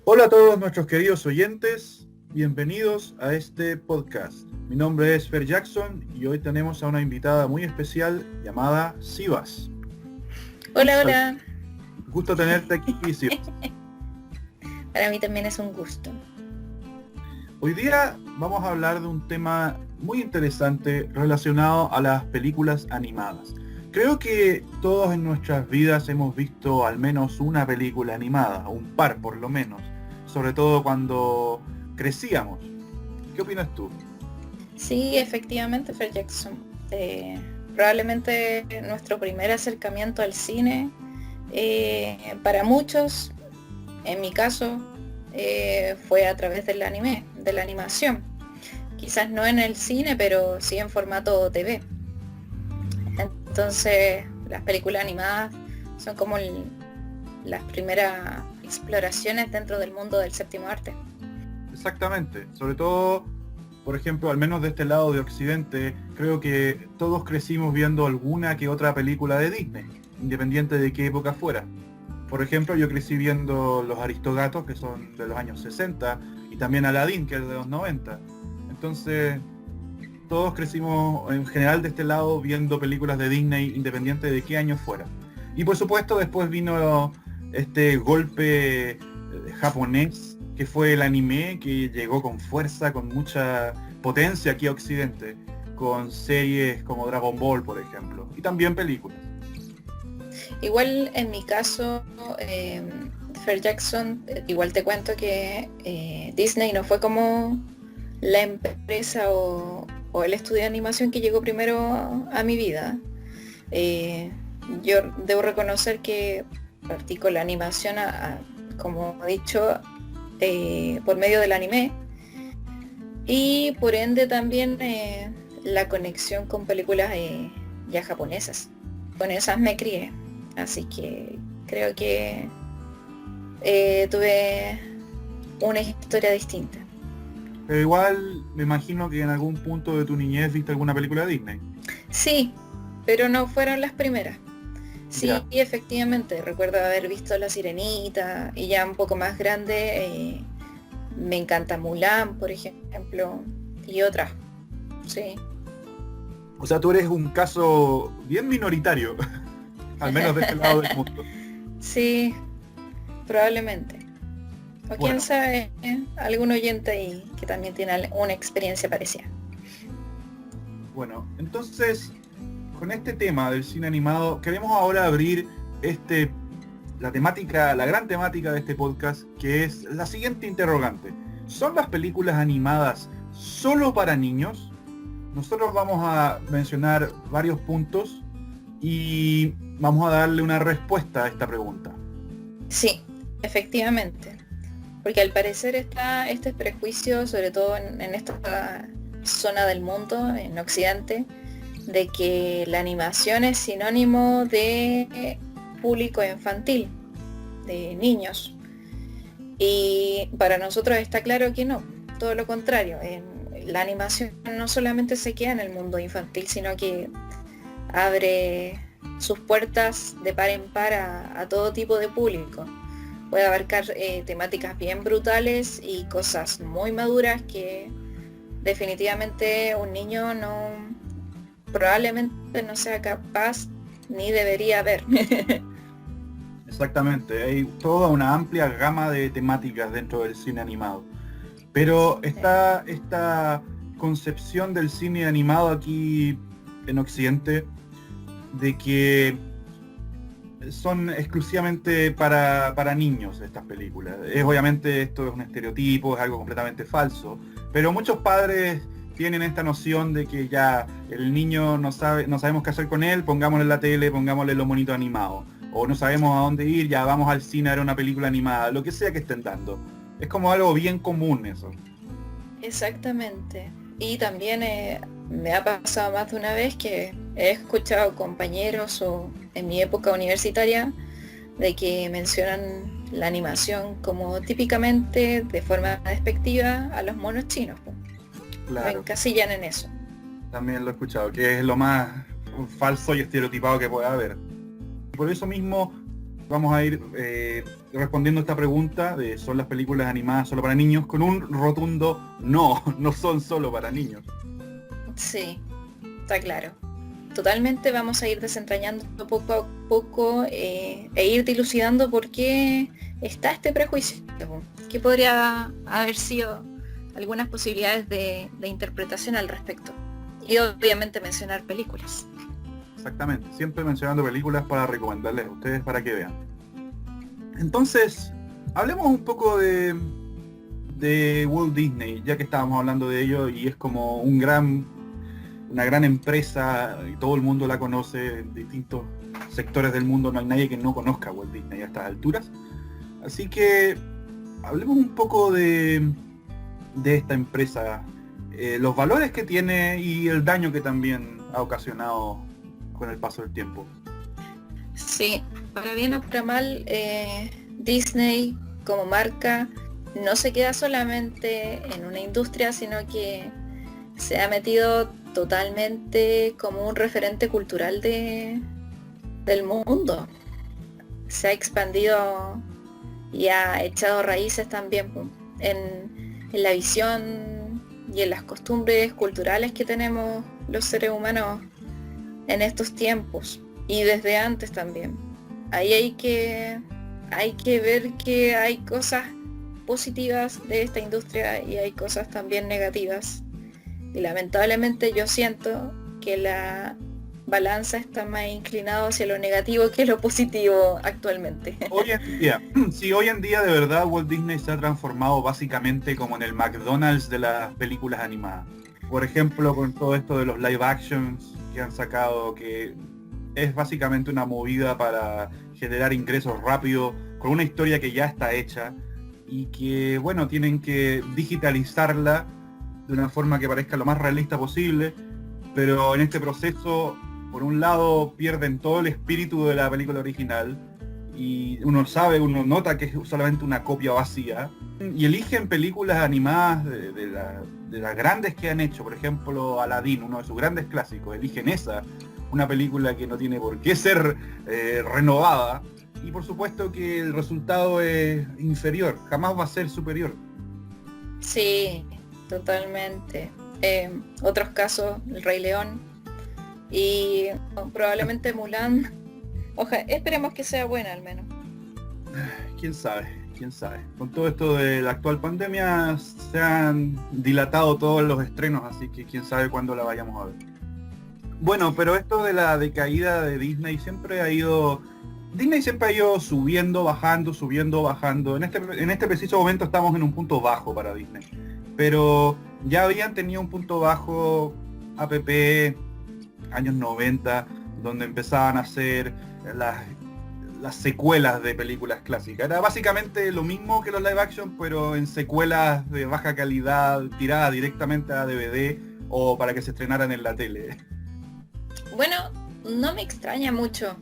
Hola a todos nuestros queridos oyentes, bienvenidos a este podcast. Mi nombre es Fer Jackson y hoy tenemos a una invitada muy especial llamada Sivas. Hola, hola. Gusto tenerte aquí, Sivas. Para mí también es un gusto. Hoy día vamos a hablar de un tema muy interesante relacionado a las películas animadas. Creo que todos en nuestras vidas hemos visto al menos una película animada, un par por lo menos, sobre todo cuando crecíamos. ¿Qué opinas tú? Sí, efectivamente, Fer Jackson. Probablemente nuestro primer acercamiento al cine, para muchos, en mi caso, fue a través del anime, de la animación. Quizás no en el cine, pero sí en formato TV. Entonces, las películas animadas son como las primeras exploraciones dentro del mundo del séptimo arte. Exactamente, sobre todo, por ejemplo, al menos de este lado de Occidente, creo que todos crecimos viendo alguna que otra película de Disney, independiente de qué época fuera. Por ejemplo, yo crecí viendo Los Aristogatos, que son de los años 60, y también Aladdin, que es de los 90. Entonces, todos crecimos en general de este lado viendo películas de Disney, independiente de qué año fuera. Y por supuesto, después vino este golpe japonés, que fue el anime, que llegó con fuerza, con mucha potencia aquí a Occidente, con series como Dragon Ball, por ejemplo, y también películas. Igual en mi caso, Fer Jackson, igual te cuento que Disney no fue como la empresa o el estudio de animación que llegó primero a mi vida. Yo debo reconocer que partí con la animación, como he dicho, por medio del anime, y por ende también la conexión con películas ya japonesas. Con esas me crié, así que creo que tuve una historia distinta. Pero igual me imagino que en algún punto de tu niñez viste alguna película de Disney. Sí, pero no fueron las primeras. Sí, Ya. efectivamente, recuerdo haber visto La Sirenita, y ya un poco más grande me encanta Mulan, por ejemplo, y otras. Sí. O sea, tú eres un caso bien minoritario, al menos de este lado del mundo. Sí, probablemente. O quién Bueno, sabe, algún oyente ahí que también tiene una experiencia parecida. bueno, entonces, con este tema del cine animado, queremos ahora abrir la temática, la gran temática de este podcast, que es la siguiente interrogante. ¿Son las películas animadas solo para niños? Nosotros vamos a mencionar varios puntos y vamos a darle una respuesta a esta pregunta. Sí, efectivamente. Porque al parecer está este prejuicio, sobre todo en esta zona del mundo, en Occidente, de que la animación es sinónimo de público infantil, de niños. Y para nosotros está claro que no, todo lo contrario. La animación no solamente se queda en el mundo infantil, sino que abre sus puertas de par en par a todo tipo de público. Puede abarcar temáticas bien brutales y cosas muy maduras que definitivamente un niño probablemente no sea capaz ni debería ver. Exactamente, hay toda una amplia gama de temáticas dentro del cine animado. Pero está esta concepción del cine animado aquí en Occidente de que son exclusivamente para niños estas películas. Obviamente esto es un estereotipo, es algo completamente falso, pero muchos padres tienen esta noción de que ya el niño no sabemos qué hacer con él, pongámosle la tele, pongámosle los monitos animados. O no sabemos a dónde ir, ya vamos al cine a ver una película animada, lo que sea que estén dando. Es como algo bien común eso. Exactamente. Y también me ha pasado más de una vez que he escuchado compañeros o en mi época universitaria de que mencionan la animación como típicamente de forma despectiva a los monos chinos. Lo Claro, encasillan en eso. también lo he escuchado, que es lo más falso y estereotipado que puede haber. Por eso mismo vamos a ir respondiendo esta pregunta de ¿son las películas animadas solo para niños? Con un rotundo no, no son solo para niños. Sí, está claro. Totalmente vamos a ir desentrañando poco a poco e ir dilucidando por qué está este prejuicio. ¿Qué podría haber sido algunas posibilidades de interpretación al respecto? Y obviamente mencionar películas. Exactamente, siempre mencionando películas para recomendarles a ustedes para que vean. Entonces, hablemos un poco de Walt Disney, ya que estábamos hablando de ello y es como una gran empresa y todo el mundo la conoce en distintos sectores del mundo, no hay nadie que no conozca a Walt Disney a estas alturas. Así que hablemos un poco de esta empresa, los valores que tiene y el daño que también ha ocasionado con el paso del tiempo. Sí, para bien o para mal, Disney como marca no se queda solamente en una industria, sino que se ha metido totalmente como un referente cultural del mundo. Se ha expandido y ha echado raíces también en la visión y en las costumbres culturales que tenemos los seres humanos en estos tiempos y desde antes también. Ahí hay que ver que hay cosas positivas de esta industria y hay cosas también negativas. Y lamentablemente yo siento que la balanza está más inclinada hacia lo negativo que lo positivo actualmente. Hoy en día, sí, hoy en día de verdad Walt Disney se ha transformado básicamente como en el McDonald's de las películas animadas. Por ejemplo, con todo esto de los live actions que han sacado, que es básicamente una movida para generar ingresos rápido, con una historia que ya está hecha y que, bueno, tienen que digitalizarla de una forma que parezca lo más realista posible, pero en este proceso, por un lado, pierden todo el espíritu de la película original y uno nota que es solamente una copia vacía y eligen películas animadas de las grandes que han hecho, por ejemplo Aladdin, uno de sus grandes clásicos, eligen esa, una película que no tiene por qué ser renovada y por supuesto que el resultado es inferior, jamás va a ser superior. Sí, totalmente. Otros casos, El Rey León y probablemente Mulan. Esperemos que sea buena al menos. Quién sabe. Con todo esto de la actual pandemia se han dilatado todos los estrenos, así que quién sabe cuándo la vayamos a ver. Bueno, pero esto de la decaída de Disney siempre ha ido subiendo, bajando, subiendo, bajando. En este preciso momento estamos en un punto bajo para Disney. Pero ya habían tenido un punto bajo APP años 90, donde empezaban a hacer las secuelas de películas clásicas. Era básicamente lo mismo que los live action, pero en secuelas de baja calidad, tiradas directamente a DVD o para que se estrenaran en la tele. Bueno, no me extraña mucho,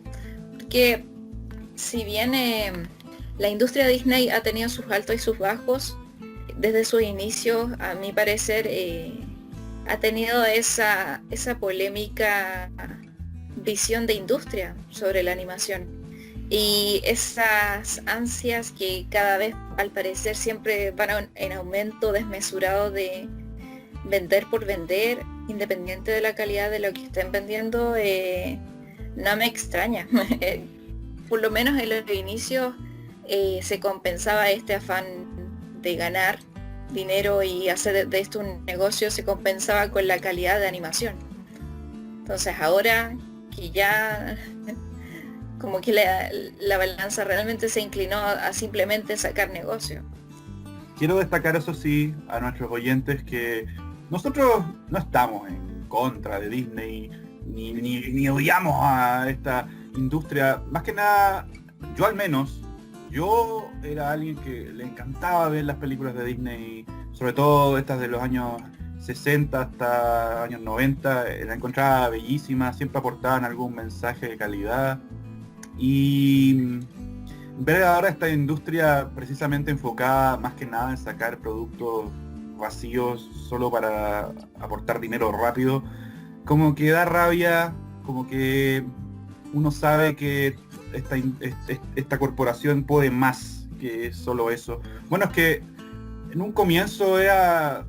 porque si bien la industria de Disney ha tenido sus altos y sus bajos, desde sus inicios, a mi parecer, ha tenido esa polémica visión de industria sobre la animación y esas ansias que cada vez al parecer siempre van en aumento desmesurado de vender por vender, independiente de la calidad de lo que estén vendiendo. No me extraña. Por lo menos en los inicios se compensaba este afán de ganar dinero y hacer de esto un negocio, se compensaba con la calidad de animación. Entonces ahora que ya como que la balanza realmente se inclinó a simplemente sacar negocio. Quiero destacar, eso sí, a nuestros oyentes que nosotros no estamos en contra de Disney ni odiamos a esta industria. Más que nada, yo al menos, yo era alguien que le encantaba ver las películas de Disney, sobre todo estas de los años 60 hasta años 90, la encontraba bellísima, siempre aportaban algún mensaje de calidad. Y ver ahora esta industria precisamente enfocada más que nada en sacar productos vacíos solo para aportar dinero rápido, como que da rabia, como que uno sabe que esta corporación puede más que solo eso. Bueno, es que en un comienzo era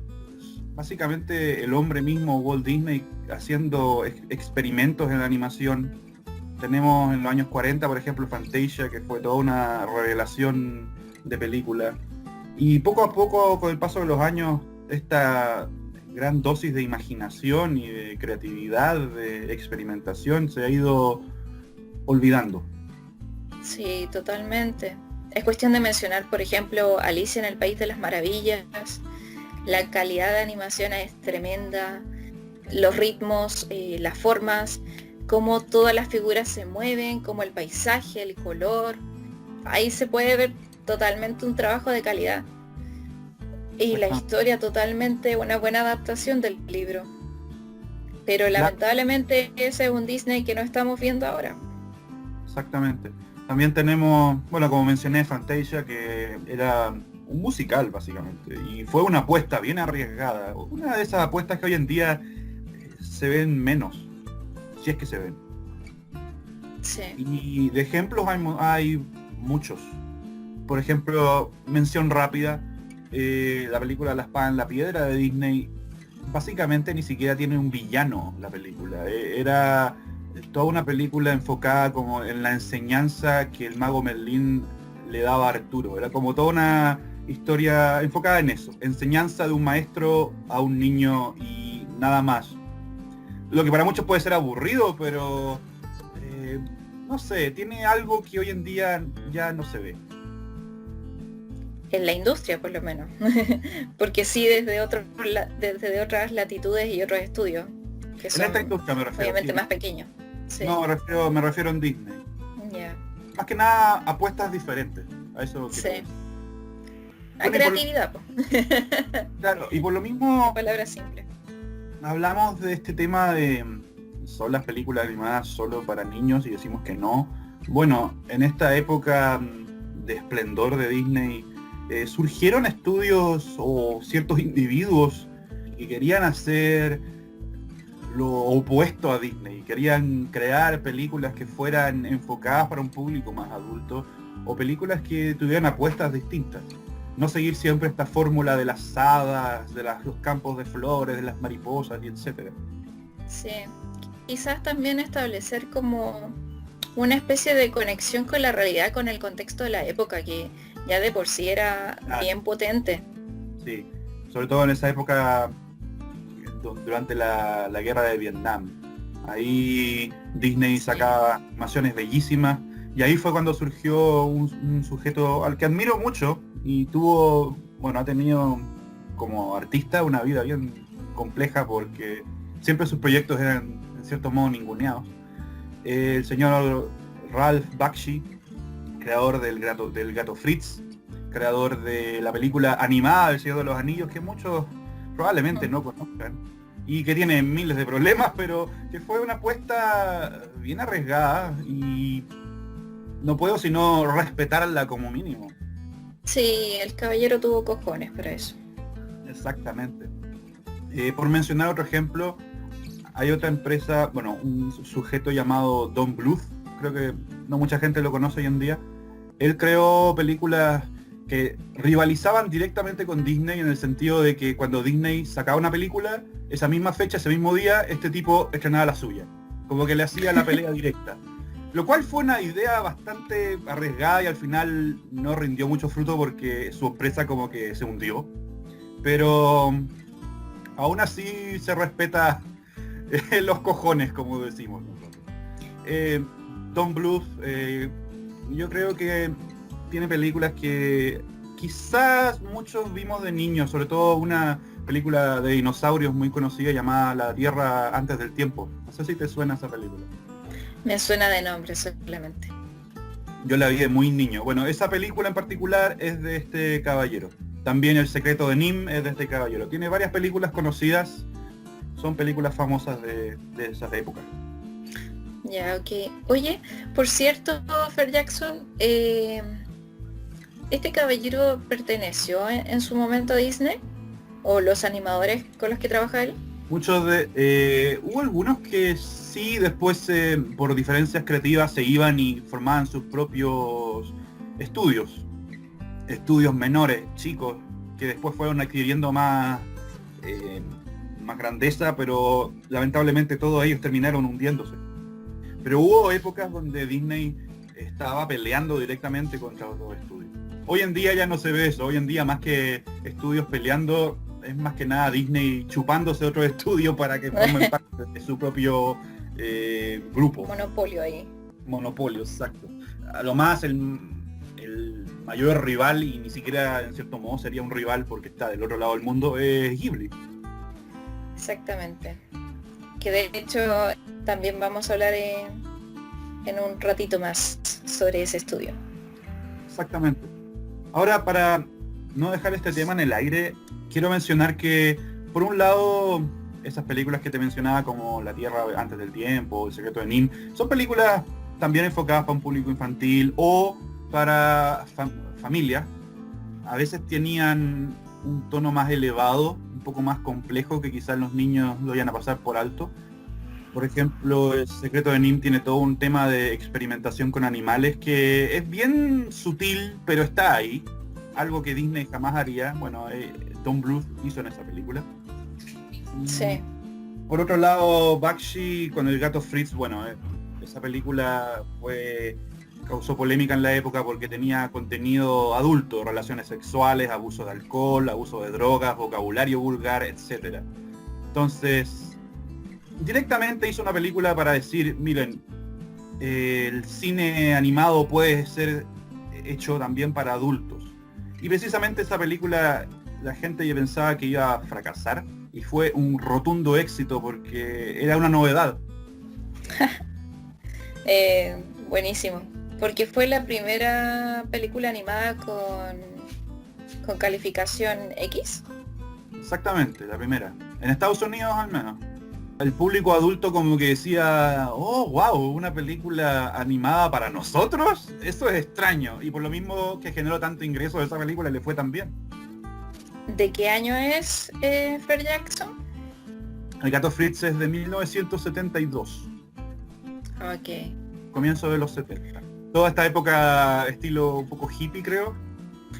básicamente el hombre mismo, Walt Disney, haciendo experimentos en la animación. Tenemos en los años 40, por ejemplo, Fantasia, que fue toda una revelación de película. Y poco a poco, con el paso de los años, esta gran dosis de imaginación y de creatividad, de experimentación, se ha ido olvidando. Sí, totalmente. Es cuestión de mencionar, por ejemplo, Alicia en el País de las Maravillas. La calidad de animación es tremenda, los ritmos, las formas, cómo todas las figuras se mueven, cómo el paisaje, el color. Ahí se puede ver totalmente un trabajo de calidad. Y la historia totalmente una buena adaptación del libro. Pero lamentablemente ese es un Disney que no estamos viendo ahora. Exactamente. También tenemos, bueno, como mencioné, Fantasia, que era un musical básicamente, y fue una apuesta bien arriesgada, una de esas apuestas que hoy en día se ven menos, si es que se ven. Sí. Y de ejemplos hay muchos. Por ejemplo, mención rápida, la película La espada en la piedra de Disney, básicamente ni siquiera tiene un villano la película, era toda una película enfocada como en la enseñanza que el mago Merlín le daba a Arturo, era como toda una historia enfocada en eso, enseñanza de un maestro a un niño y nada más. Lo que para muchos puede ser aburrido, pero no sé, tiene algo que hoy en día ya no se ve. En la industria, por lo menos. Porque sí, desde otras latitudes y otros estudios, que son En esta industria me refiero, obviamente sí. más pequeños. Sí. No, me refiero en Disney. Yeah. Más que nada apuestas diferentes. A eso Sí. quiero decir. La creatividad, po. Claro, y por lo mismo Palabra simple. hablamos de este tema de son las películas animadas solo para niños y decimos que no. Bueno, en esta época de esplendor de Disney surgieron estudios o ciertos individuos que querían hacer lo opuesto a Disney, querían crear películas que fueran enfocadas para un público más adulto o películas que tuvieran apuestas distintas. No seguir siempre esta fórmula de las hadas, de los campos de flores, de las mariposas y etcétera. Sí. Quizás también establecer como una especie de conexión con la realidad, con el contexto de la época, que ya de por sí era bien potente. Sí, sobre todo en esa época durante la guerra de Vietnam. Ahí Disney sacaba animaciones bellísimas y ahí fue cuando surgió un sujeto al que admiro mucho y ha tenido como artista una vida bien compleja porque siempre sus proyectos eran en cierto modo ninguneados. El señor Ralph Bakshi, creador del gato Fritz, creador de la película animada El Señor de los Anillos, que muchos probablemente no conozcan y que tiene miles de problemas, pero que fue una apuesta bien arriesgada y no puedo sino respetarla como mínimo. Sí, el caballero tuvo cojones para eso. Exactamente. Por mencionar otro ejemplo, hay otra empresa, un sujeto llamado Don Bluth, creo que no mucha gente lo conoce hoy en día. Él creó películas que rivalizaban directamente con Disney en el sentido de que cuando Disney sacaba una película, esa misma fecha, ese mismo día, este tipo estrenaba la suya. Como que le hacía la pelea directa. Lo cual fue una idea bastante arriesgada y al final no rindió mucho fruto porque su empresa como que se hundió. Pero aún así se respeta los cojones, como decimos nosotros. Don Bluth, yo creo que tiene películas que quizás muchos vimos de niños, sobre todo una película de dinosaurios muy conocida llamada La Tierra antes del tiempo. No sé si te suena esa película. Me suena de nombre solamente. Yo la vi de muy niño. Bueno, esa película en particular es de este caballero. También El secreto de Nim es de este caballero. Tiene varias películas conocidas. Son películas famosas de esas épocas. Ya, ok. Oye, por cierto, Fer Jackson, ¿este caballero perteneció en su momento a Disney? ¿O los animadores con los que trabaja él? Hubo algunos que sí después por diferencias creativas se iban y formaban sus propios estudios, estudios menores, chicos, que después fueron adquiriendo eh, más grandeza, pero lamentablemente todos ellos terminaron hundiéndose. Pero hubo épocas donde Disney estaba peleando directamente contra los estudios. Hoy en día ya no se ve eso, hoy en día más que estudios peleando, es más que nada Disney chupándose otro estudio para que formen parte de su propio grupo. Monopolio ahí. Monopolio, exacto. A lo más el mayor rival, y ni siquiera en cierto modo sería un rival porque está del otro lado del mundo, es Ghibli. Exactamente. Que de hecho también vamos a hablar en un ratito más sobre ese estudio. Exactamente. Ahora, para no dejar este tema en el aire, quiero mencionar que, por un lado, esas películas que te mencionaba como La Tierra antes del tiempo, El secreto de Nim, son películas también enfocadas para un público infantil o para familias. A veces tenían un tono más elevado, un poco más complejo, que quizás los niños lo vayan a pasar por alto. Por ejemplo, El secreto de Nim tiene todo un tema de experimentación con animales que es bien sutil, pero está ahí. Algo que Disney jamás haría. Bueno, Tom Bluth hizo en esa película. Sí. Por otro lado, Bakshi con el gato Fritz, bueno, esa película causó polémica en la época porque tenía contenido adulto, relaciones sexuales, abuso de alcohol, abuso de drogas, vocabulario vulgar, etc. Entonces, directamente hizo una película para decir, miren, el cine animado puede ser hecho también para adultos. Y precisamente esa película la gente ya pensaba que iba a fracasar y fue un rotundo éxito porque era una novedad. Buenísimo. Porque fue la primera película animada con calificación X. Exactamente, la primera. En Estados Unidos al menos. El público adulto como que decía, oh, wow, una película animada para nosotros, eso es extraño. Y por lo mismo que generó tanto ingreso de esa película le fue tan bien. ¿De qué año es Fer Jackson? El gato Fritz es de 1972. Ok. Comienzo de los 70. Toda esta época estilo un poco hippie, creo.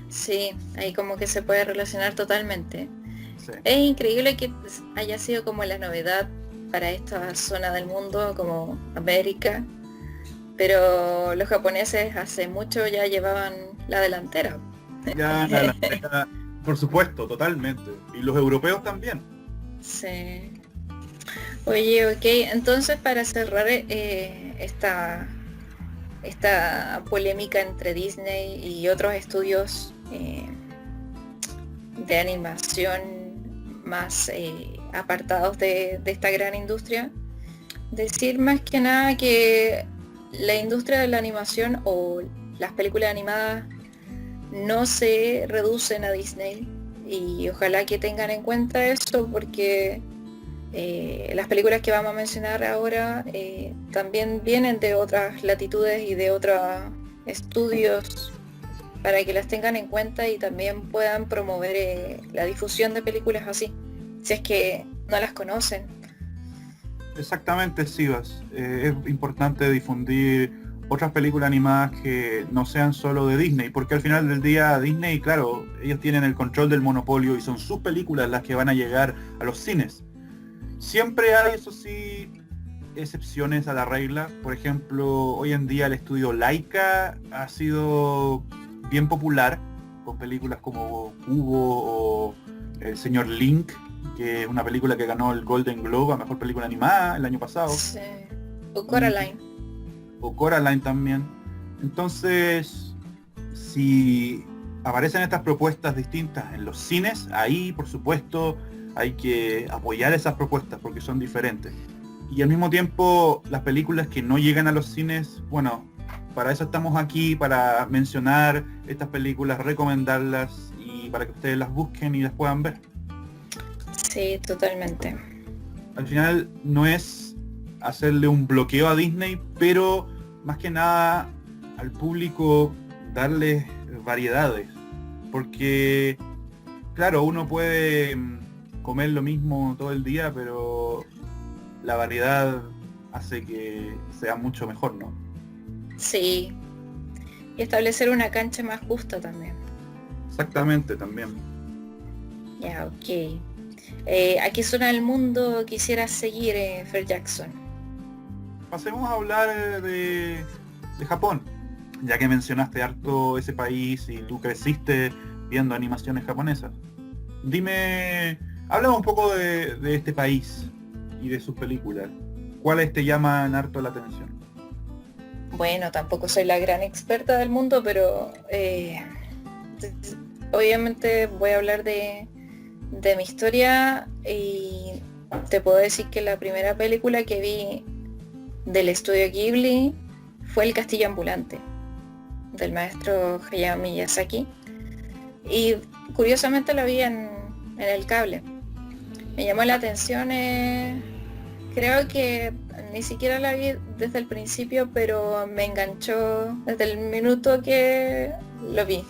Sí, ahí como que se puede relacionar totalmente. Sí. Es increíble que haya sido como la novedad para esta zona del mundo como América, pero los japoneses hace mucho ya llevaban la delantera. Ya, por supuesto, totalmente. Y los europeos también. Sí. Oye, ok, entonces para cerrar esta polémica entre Disney y otros estudios de animación más apartados de esta gran industria, decir más que nada que la industria de la animación o las películas animadas no se reducen a Disney y ojalá que tengan en cuenta eso porque las películas que vamos a mencionar ahora también vienen de otras latitudes y de otros estudios para que las tengan en cuenta y también puedan promover la difusión de películas así, si es que no las conocen. Exactamente, Sivas. Es importante difundir otras películas animadas que no sean solo de Disney, porque al final del día Disney, claro, ellos tienen el control del monopolio y son sus películas las que van a llegar a los cines. Siempre hay, eso sí, excepciones a la regla. Por ejemplo, hoy en día el estudio Laika ha sido bien popular con películas como Cubo o El Señor Link, que es una película que ganó el Golden Globe a Mejor Película Animada el año pasado. Sí. O Coraline. O Coraline también. Entonces, si aparecen estas propuestas distintas en los cines, ahí por supuesto hay que apoyar esas propuestas porque son diferentes. Y al mismo tiempo, las películas que no llegan a los cines, bueno, para eso estamos aquí, para mencionar estas películas, recomendarlas y para que ustedes las busquen y las puedan ver. Sí, totalmente. Al final no es hacerle un bloqueo a Disney, pero más que nada al público darles variedades. Porque, claro, uno puede comer lo mismo todo el día, pero la variedad hace que sea mucho mejor, ¿no? Sí, y establecer una cancha más justa también. Exactamente, también. Ya, ok. ¿A qué zona del mundo quisieras seguir, Fer Jackson? Pasemos a hablar de Japón, ya que mencionaste harto ese país y tú creciste viendo animaciones japonesas. Dime, háblame un poco de este país y de sus películas. ¿Cuáles te llaman harto la atención? Bueno, tampoco soy la gran experta del mundo, pero obviamente voy a hablar de mi historia y te puedo decir que la primera película que vi del estudio Ghibli fue El Castillo Ambulante, del maestro Hayao Miyazaki. Y curiosamente la vi en el cable. Me llamó la atención, creo que ni siquiera la vi desde el principio, pero me enganchó desde el minuto que lo vi.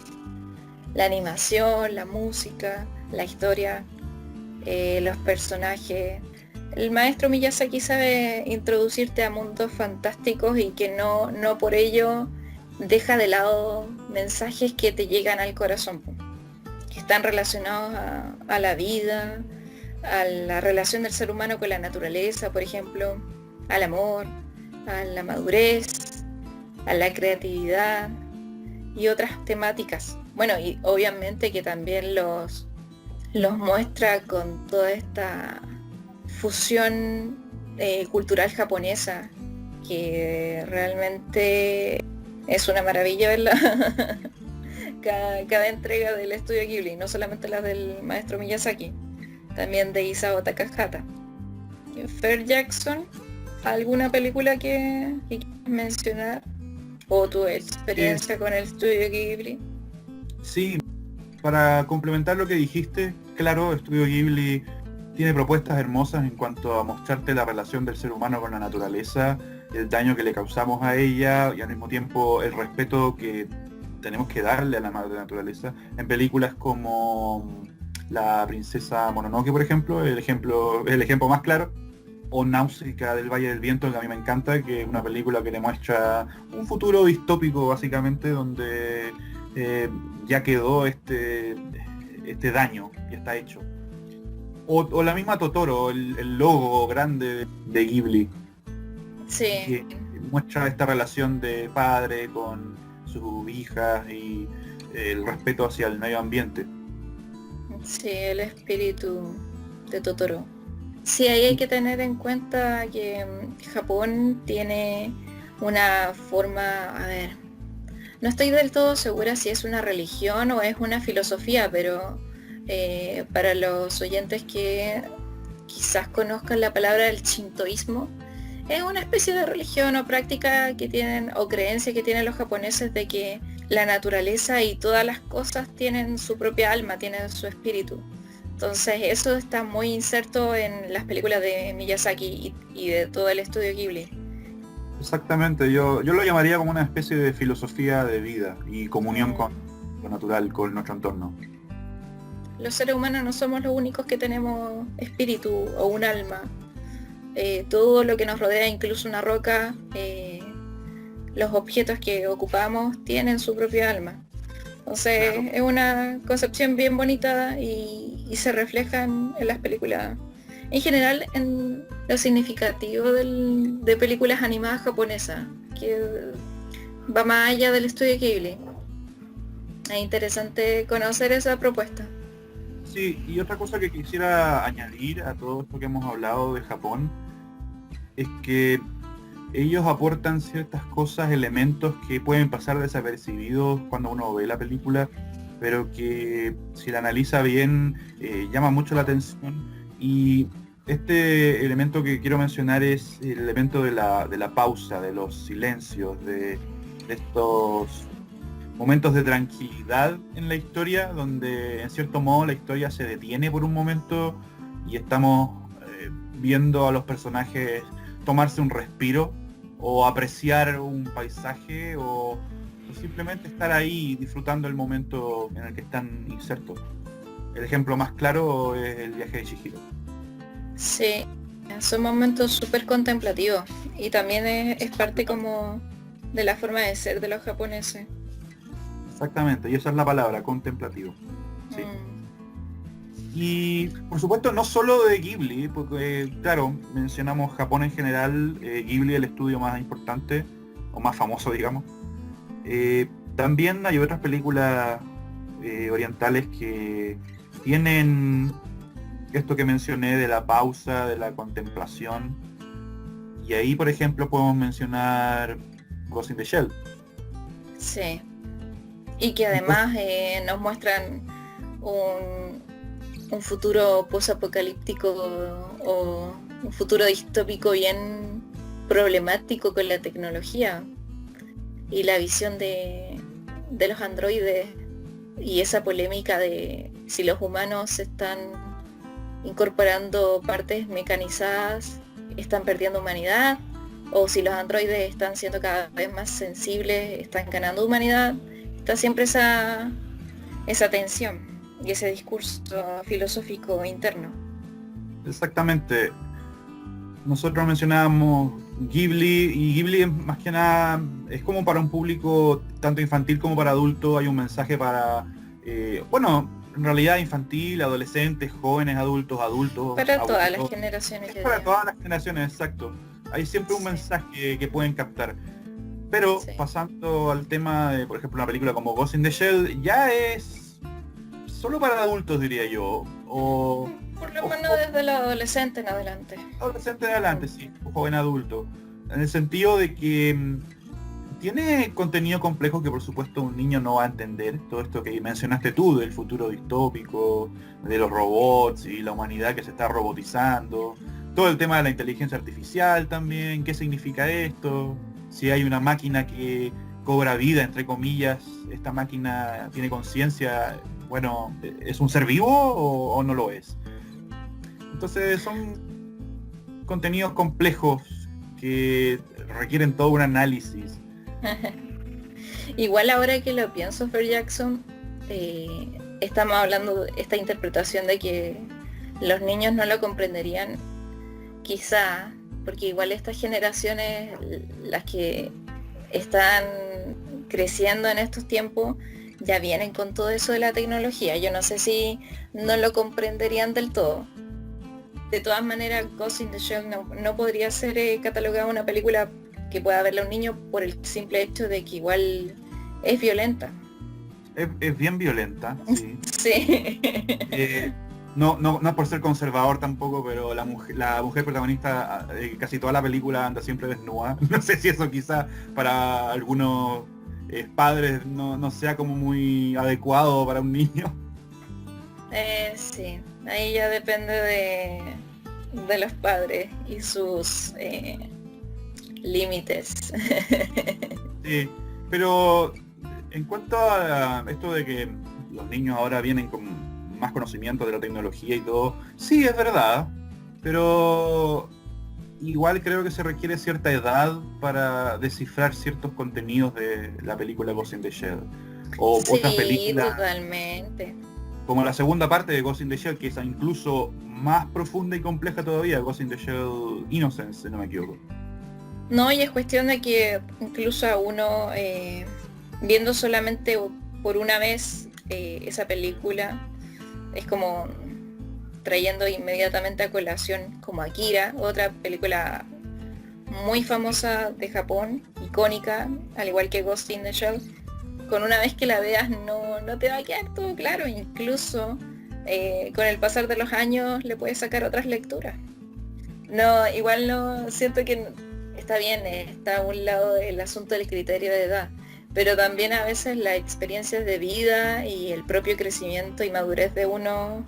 La animación, la música, la historia, los personajes. El maestro Miyazaki sabe introducirte a mundos fantásticos y que no por ello deja de lado mensajes que te llegan al corazón, que están relacionados a la vida, a la relación del ser humano con la naturaleza, por ejemplo, al amor, a la madurez, a la creatividad y otras temáticas. Bueno, y obviamente que también los muestra con toda esta fusión cultural japonesa, que realmente es una maravilla verla. Cada entrega del estudio Ghibli, no solamente las del maestro Miyazaki, también de Isao Takahata. Fer Jackson, ¿alguna película que quieras mencionar? ¿O tu experiencia con el estudio Ghibli? Sí, para complementar lo que dijiste, claro, Estudio Ghibli tiene propuestas hermosas en cuanto a mostrarte la relación del ser humano con la naturaleza, el daño que le causamos a ella y al mismo tiempo el respeto que tenemos que darle a la madre naturaleza en películas como La princesa Mononoke, por ejemplo, el ejemplo más claro, o Náusica del Valle del Viento, que a mí me encanta, que es una película que te muestra un futuro distópico básicamente donde ya quedó este daño, ya está hecho. O la misma Totoro, el logo grande de Ghibli, Sí. que muestra esta relación de padre con sus hijas y el respeto hacia el medio ambiente. Sí, el espíritu de Totoro. Sí, ahí hay que tener en cuenta que Japón tiene una forma, a ver, no estoy del todo segura si es una religión o es una filosofía, pero para los oyentes que quizás conozcan la palabra del shintoísmo, es una especie de religión o práctica que tienen, o creencia que tienen los japoneses de que la naturaleza y todas las cosas tienen su propia alma, tienen su espíritu. Entonces eso está muy inserto en las películas de Miyazaki y de todo el estudio Ghibli. Exactamente, yo lo llamaría como una especie de filosofía de vida y comunión con lo natural, con nuestro entorno. Los seres humanos no somos los únicos que tenemos espíritu o un alma. Todo lo que nos rodea, incluso una roca, los objetos que ocupamos tienen su propia alma. Entonces Claro. es una concepción bien bonita y se refleja en las películas. En general en lo significativo de películas animadas japonesas, que va más allá del estudio Ghibli. Es interesante conocer esa propuesta. Sí, y otra cosa que quisiera añadir a todo esto que hemos hablado de Japón es que ellos aportan ciertas cosas, elementos que pueden pasar desapercibidos cuando uno ve la película, pero que si la analiza bien llama mucho la atención. Y este elemento que quiero mencionar es el elemento de la pausa, de los silencios, de estos momentos de tranquilidad en la historia, donde en cierto modo la historia se detiene por un momento y estamos viendo a los personajes tomarse un respiro o apreciar un paisaje o simplemente estar ahí disfrutando el momento en el que están insertos. el ejemplo más claro es el viaje de Chihiro. Sí, son momentos súper contemplativos y también es parte como de la forma de ser de los japoneses. Exactamente, y esa es la palabra, contemplativo. Sí. Y por supuesto no solo de Ghibli, porque claro, mencionamos Japón en general, Ghibli el estudio más importante, o más famoso digamos. También hay otras películas orientales que tienen esto que mencioné de la pausa, de la contemplación. Y ahí por ejemplo podemos mencionar Ghost in the Shell. Sí. Y que además nos muestran un futuro posapocalíptico o un futuro distópico bien problemático con la tecnología y la visión de los androides y esa polémica de si los humanos están incorporando partes mecanizadas, están perdiendo humanidad, o si los androides están siendo cada vez más sensibles, están ganando humanidad. Está siempre esa tensión y ese discurso filosófico interno. Exactamente. Nosotros mencionábamos Ghibli, y Ghibli es más que nada, es como para un público tanto infantil como para adulto. Hay un mensaje para, bueno, en realidad infantil, adolescentes, jóvenes, adultos. Para todas las generaciones. Es para todas las generaciones, exacto. Hay siempre un mensaje que pueden captar. Pero pasando al tema de, por ejemplo, una película como Ghost in the Shell, ya es solo para adultos, diría yo. O por lo menos desde el adolescente en adelante. Adolescente en adelante, sí, o joven adulto. En el sentido de que tiene contenido complejo que por supuesto un niño no va a entender. Todo esto que mencionaste tú, del futuro distópico, de los robots y la humanidad que se está robotizando. Todo el tema de la inteligencia artificial también, qué significa esto. Si hay una máquina que cobra vida, entre comillas, esta máquina tiene conciencia, bueno, ¿es un ser vivo o no lo es? Entonces son contenidos complejos que requieren todo un análisis. Igual ahora que lo pienso, Fer Jackson, estamos hablando de esta interpretación de que los niños no lo comprenderían, quizá, porque igual estas generaciones, las que están creciendo en estos tiempos, ya vienen con todo eso de la tecnología. Yo no sé si no lo comprenderían del todo. De todas maneras, Ghost in the Shell no podría ser catalogada una película que pueda verla un niño por el simple hecho de que igual es violenta. Es bien violenta, sí. Sí. No por ser conservador tampoco, pero la mujer protagonista casi toda la película anda siempre desnuda. No sé si eso quizá para algunos padres no sea como muy adecuado para un niño. Sí, ahí ya depende de los padres y sus límites. Sí, pero en cuanto a esto de que los niños ahora vienen con más conocimiento de la tecnología y todo, sí es verdad, pero igual creo que se requiere cierta edad para descifrar ciertos contenidos de la película Ghost in the Shell. O sí, otras películas. Totalmente. Como la segunda parte de Ghost in the Shell, que es incluso más profunda y compleja todavía, Ghost in the Shell Innocence, si no me equivoco. No, y es cuestión de que incluso a uno, viendo solamente por una vez esa película, es como trayendo inmediatamente a colación como Akira, otra película muy famosa de Japón, icónica, al igual que Ghost in the Shell. Con una vez que la veas no te va a quedar todo claro, incluso con el pasar de los años le puedes sacar otras lecturas. No, igual no, siento que está bien, está a un lado el asunto del criterio de edad, pero también a veces las experiencias de vida y el propio crecimiento y madurez de uno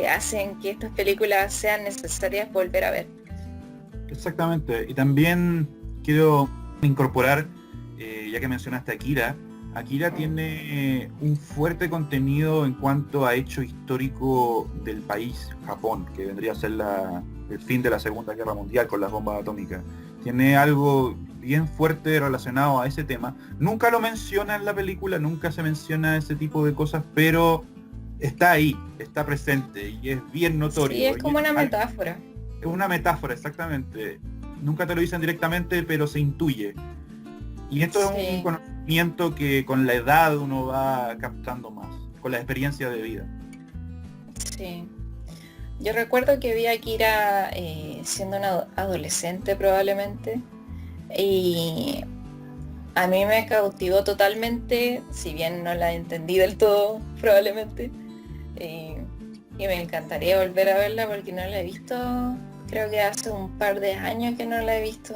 hacen que estas películas sean necesarias volver a ver. Exactamente, y también quiero incorporar, ya que mencionaste Akira tiene un fuerte contenido en cuanto a hecho histórico del país, Japón, que vendría a ser el fin de la Segunda Guerra Mundial con las bombas atómicas. Tiene algo bien fuerte relacionado a ese tema. Nunca lo menciona en la película, nunca se menciona ese tipo de cosas, pero está ahí, está presente y es bien notorio. Sí, es como Y una metáfora. es una metáfora, exactamente. Nunca te lo dicen directamente, pero se intuye. Y esto es un Sí, conocimiento que con la edad uno va captando más, con la experiencia de vida. sí. Yo recuerdo que vi a Kira siendo una adolescente probablemente y a mí me cautivó totalmente, si bien no la entendí del todo probablemente, eh, y me encantaría volver a verla porque no la he visto, creo que hace un par de años que no la he visto,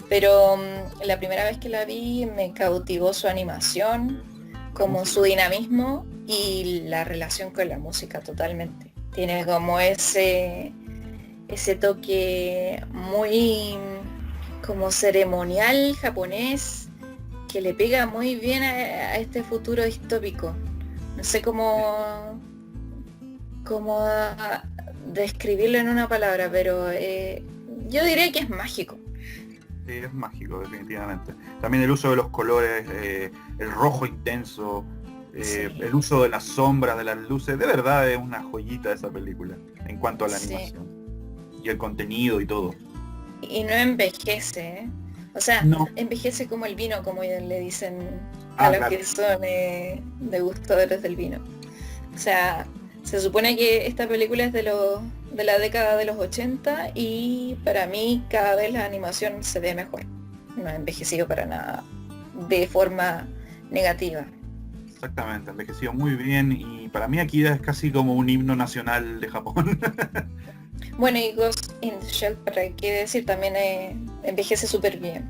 pero la primera vez que la vi me cautivó su animación, La como su música. dinamismo y la relación con la música totalmente. Tiene como ese toque muy como ceremonial japonés que le pega muy bien a este futuro distópico. No sé cómo describirlo en una palabra, pero yo diría que es mágico. Sí, es mágico, definitivamente. También el uso de los colores, el rojo intenso, Sí, el uso de las sombras, de las luces, de verdad es una joyita esa película en cuanto a la sí. animación y el contenido y todo. Y no envejece, ¿eh? O sea, No. envejece como el vino, como le dicen a Ah, los claro. que son degustadores del vino. O sea, se supone que esta película es de la década de los 80 y para mí cada vez la animación se ve mejor. No ha envejecido para nada de forma negativa. Exactamente, envejeció muy bien y para mí Akira es casi como un himno nacional de Japón. Bueno, y Ghost in the Shell, para qué decir, también envejece súper bien.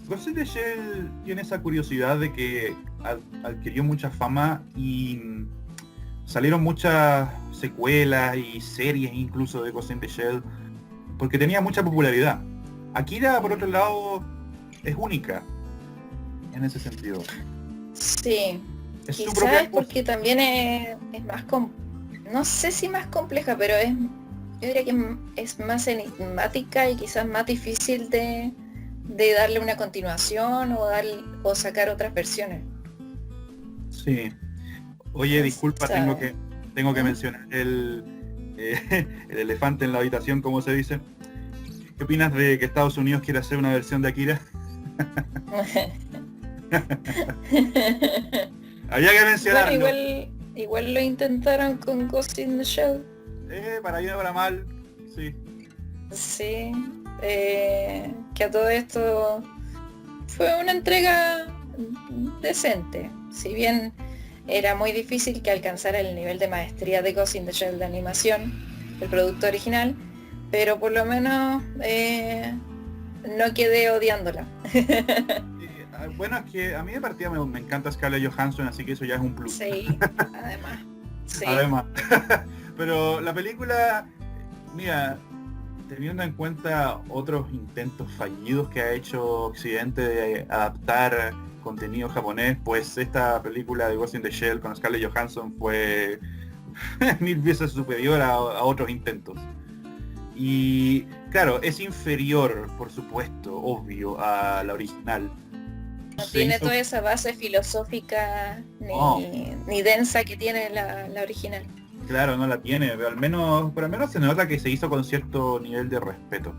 Ghost in the Shell tiene esa curiosidad de que adquirió mucha fama y salieron muchas secuelas y series incluso de Ghost in the Shell porque tenía mucha popularidad. Akira, por otro lado, es única en ese sentido. Sí, Es su quizás propia es cosa. porque también es más, no sé si más compleja, pero yo diría que es más enigmática y quizás más difícil de darle una continuación o sacar otras versiones. Sí. Oye, ¿Quién disculpa, sabe? tengo que ¿Mm? mencionar el elefante en la habitación, como se dice. ¿Qué opinas de que Estados Unidos quiere hacer una versión de Akira? Había que Bueno, mencionarlo. igual lo intentaron con Ghost in the Shell. Para bien o para mal. Sí. Sí, que a todo esto fue una entrega decente. Si bien era muy difícil que alcanzara el nivel de maestría de Ghost in the Shell de animación, el producto original, pero por lo menos no quedé odiándola. Bueno, es que a mí de partida me encanta Scarlett Johansson, así que eso ya es un plus. Sí, además. Sí, Además. Pero la película, mira, teniendo en cuenta otros intentos fallidos que ha hecho Occidente de adaptar contenido japonés, pues esta película de Ghost in the Shell con Scarlett Johansson fue mil veces superior a otros intentos. Y claro, es inferior, por supuesto, obvio, a la original. no Se tiene hizo... toda esa base filosófica Oh, ni densa que tiene la original. claro, no la tiene, pero al menos se nota que se hizo con cierto nivel de respeto.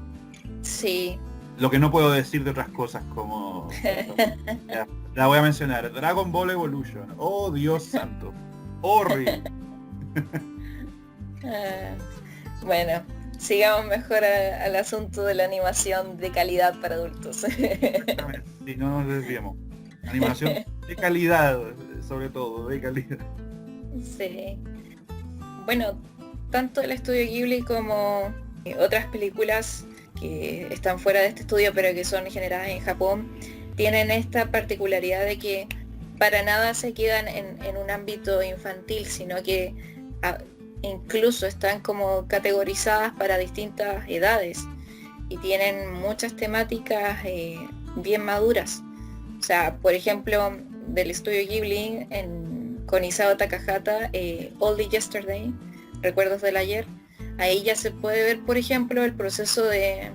Sí. Lo que no puedo decir de otras cosas como... Ya, la voy a mencionar. Dragon Ball Evolution. Oh, Dios santo. Horrible. Ah, bueno, sigamos mejor al asunto de la animación de calidad para adultos. Exactamente. Si no nos desviemos. Animación de calidad, sobre todo, de calidad. Sí. Bueno, tanto el estudio Ghibli como otras películas que están fuera de este estudio pero que son generadas en Japón, tienen esta particularidad de que para nada se quedan en un ámbito infantil, sino que ah, incluso están como categorizadas para distintas edades y tienen muchas temáticas bien maduras. O sea, por ejemplo, del estudio Ghibli con Isao Takahata, Only Yesterday, Recuerdos del Ayer, ahí ya se puede ver, por ejemplo, el proceso de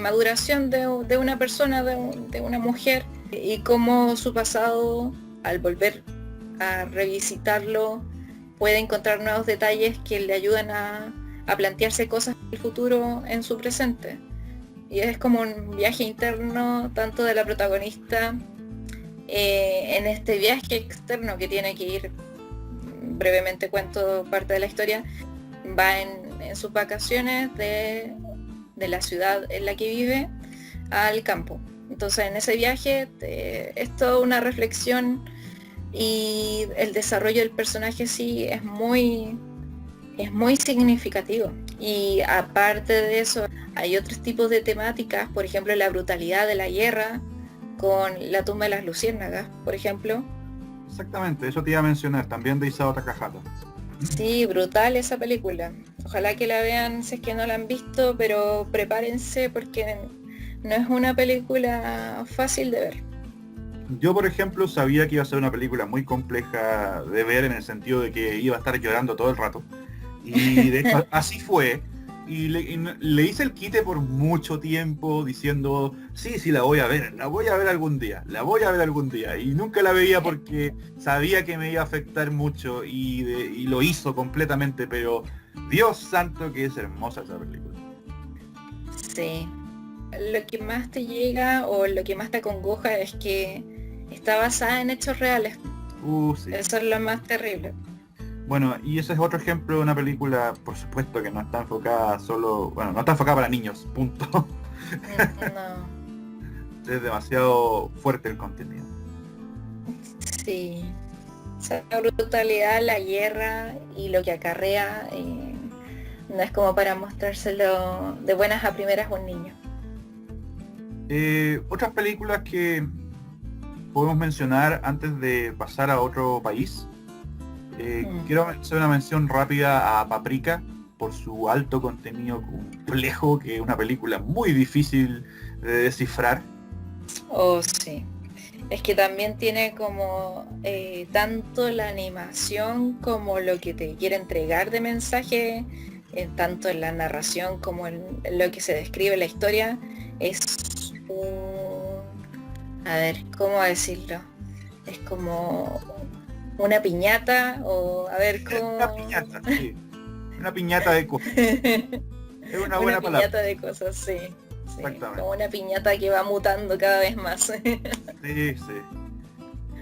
maduración de una persona, de una mujer, y cómo su pasado, al volver a revisitarlo, puede encontrar nuevos detalles que le ayudan a plantearse cosas del futuro en su presente. Y es como un viaje interno tanto de la protagonista en este viaje externo que tiene que ir, brevemente cuento parte de la historia, va en sus vacaciones de la ciudad en la que vive al campo. Entonces en ese viaje es toda una reflexión y el desarrollo del personaje sí es muy significativo. Y aparte de eso hay otros tipos de temáticas, por ejemplo la brutalidad de la guerra con La tumba de las luciérnagas, por ejemplo. Exactamente, eso te iba a mencionar, también de Isao Takahata. Sí, brutal esa película. Ojalá que la vean si es que no la han visto, pero prepárense porque no es una película fácil de ver. Yo, por ejemplo, sabía que iba a ser una película muy compleja de ver en el sentido de que iba a estar llorando todo el rato. Y de hecho así fue. Y le hice el quite por mucho tiempo diciendo, sí, la voy a ver algún día, la voy a ver algún día. Y nunca la veía porque sabía que me iba a afectar mucho y lo hizo completamente, pero Dios santo que es hermosa esa película. Sí. Lo que más te llega o lo que más te acongoja es que está basada en hechos reales. Sí. Eso es lo más terrible. Bueno, y ese es otro ejemplo de una película, por supuesto, que no está enfocada no está enfocada para niños, punto. No. Es demasiado fuerte el contenido. Sí. O sea, la brutalidad, la guerra y lo que acarrea no es como para mostrárselo de buenas a primeras a un niño. Otras películas que podemos mencionar antes de pasar a otro país. Quiero hacer una mención rápida a Paprika por su alto contenido complejo, que es una película muy difícil de descifrar. Oh, sí. Es que también tiene como tanto la animación como lo que te quiere entregar de mensaje, tanto en la narración como en lo que se describe la historia, es a ver, ¿cómo decirlo? Es como una piñata o a ver cómo... Una piñata, sí. Una piñata de cosas. Es una buena palabra. Una piñata de cosas, sí. Exactamente. Como una piñata que va mutando cada vez más. Sí.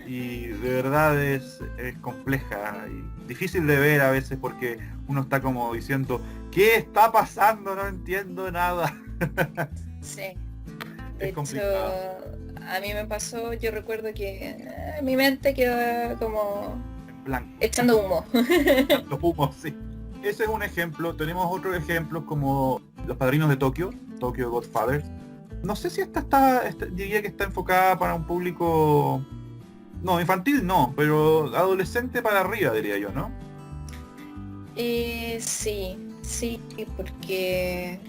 Y de verdad es compleja y difícil de ver a veces porque uno está como diciendo, ¿qué está pasando? No entiendo nada. Sí. Es complicado. A mí me pasó, yo recuerdo que mi mente quedó como Blanco. echando humo. Los humos, sí. Ese es un ejemplo. Tenemos otros ejemplos como Los Padrinos de Tokio, Tokyo Godfathers. No sé si diría que está enfocada para un público... No, infantil no, pero adolescente para arriba, diría yo, ¿no? Sí, porque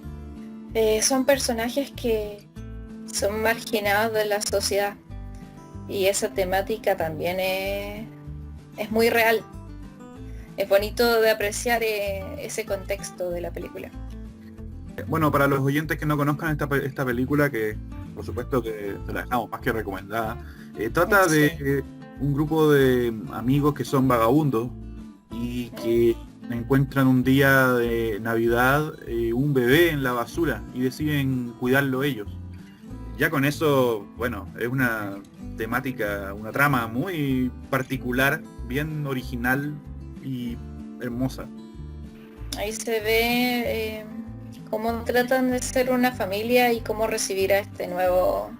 son personajes que son marginados de la sociedad y esa temática también es muy real. Es bonito de apreciar ese contexto de la película. Bueno, para los oyentes que no conozcan esta película, que por supuesto que se la dejamos más que recomendada, trata de un grupo de amigos que son vagabundos y que encuentran un día de Navidad un bebé en la basura y deciden cuidarlo ellos. Ya con eso, bueno, es una temática, una trama muy particular, bien original y hermosa. Ahí se ve cómo tratan de ser una familia y cómo recibir a este nuevo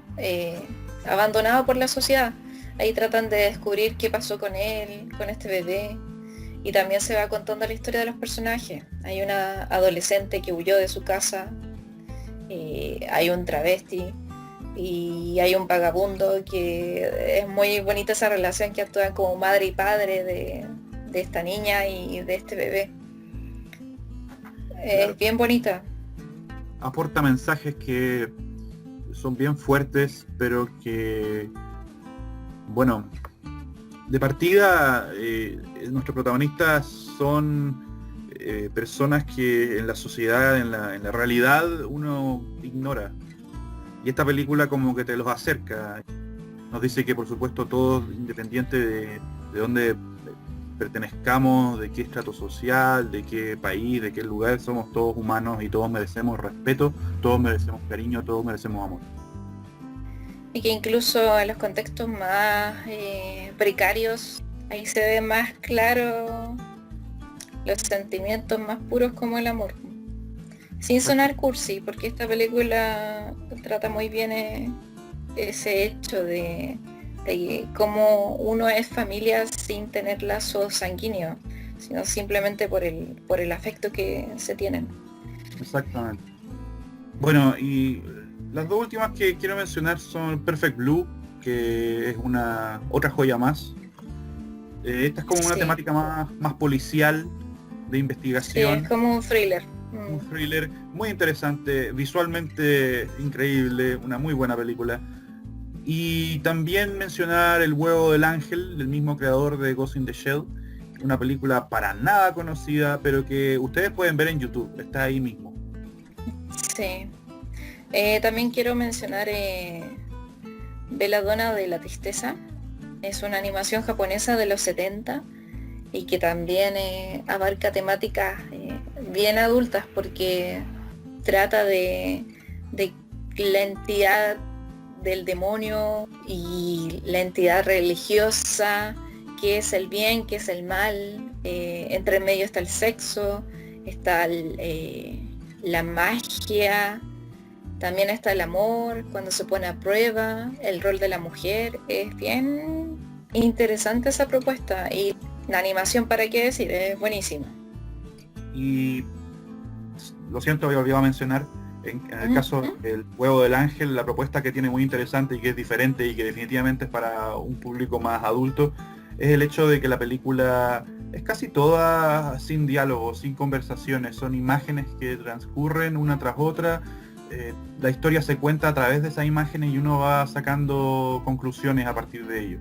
abandonado por la sociedad. Ahí tratan de descubrir qué pasó con él, con este bebé, y también se va contando la historia de los personajes. Hay una adolescente que huyó de su casa, hay un travesti y hay un vagabundo, que es muy bonita esa relación que actúan como madre y padre de esta niña y de este bebé. Claro. Es bien bonita. Aporta mensajes que son bien fuertes, pero que, bueno, de partida nuestros protagonistas son personas que en la sociedad, en la realidad, uno ignora. Y esta película como que te los acerca. Nos dice que por supuesto todos, independiente de dónde pertenezcamos, de qué estrato social, de qué país, de qué lugar, somos todos humanos y todos merecemos respeto, todos merecemos cariño, todos merecemos amor. Y que incluso en los contextos más precarios, ahí se ve más claro los sentimientos más puros como el amor. Sin sonar cursi, porque esta película trata muy bien ese hecho de cómo uno es familia sin tener lazos sanguíneos, sino simplemente por el afecto que se tienen. Exactamente. Bueno, y las dos últimas que quiero mencionar son Perfect Blue, que es una otra joya más. Esta es como una temática más policial, de investigación. Sí, es como un thriller. Un thriller muy interesante, visualmente increíble, una muy buena película. Y también mencionar El huevo del ángel, del mismo creador de Ghost in the Shell, una película para nada conocida, pero que ustedes pueden ver en YouTube, está ahí mismo. Sí. También quiero mencionar Belladonna de la tristeza. Es una animación japonesa de los 70 y que también abarca temáticas bien adultas, porque trata de la entidad del demonio y la entidad religiosa, qué es el bien, qué es el mal, entre medio está el sexo, está la magia, también está el amor cuando se pone a prueba, el rol de la mujer. Es bien interesante esa propuesta, y la animación, para qué decir, es buenísima. Y lo siento, había olvidado mencionar, en el caso del huevo del ángel, la propuesta que tiene muy interesante y que es diferente y que definitivamente es para un público más adulto, es el hecho de que la película es casi toda sin diálogo, sin conversaciones, son imágenes que transcurren una tras otra. La historia se cuenta a través de esas imágenes y uno va sacando conclusiones a partir de ello.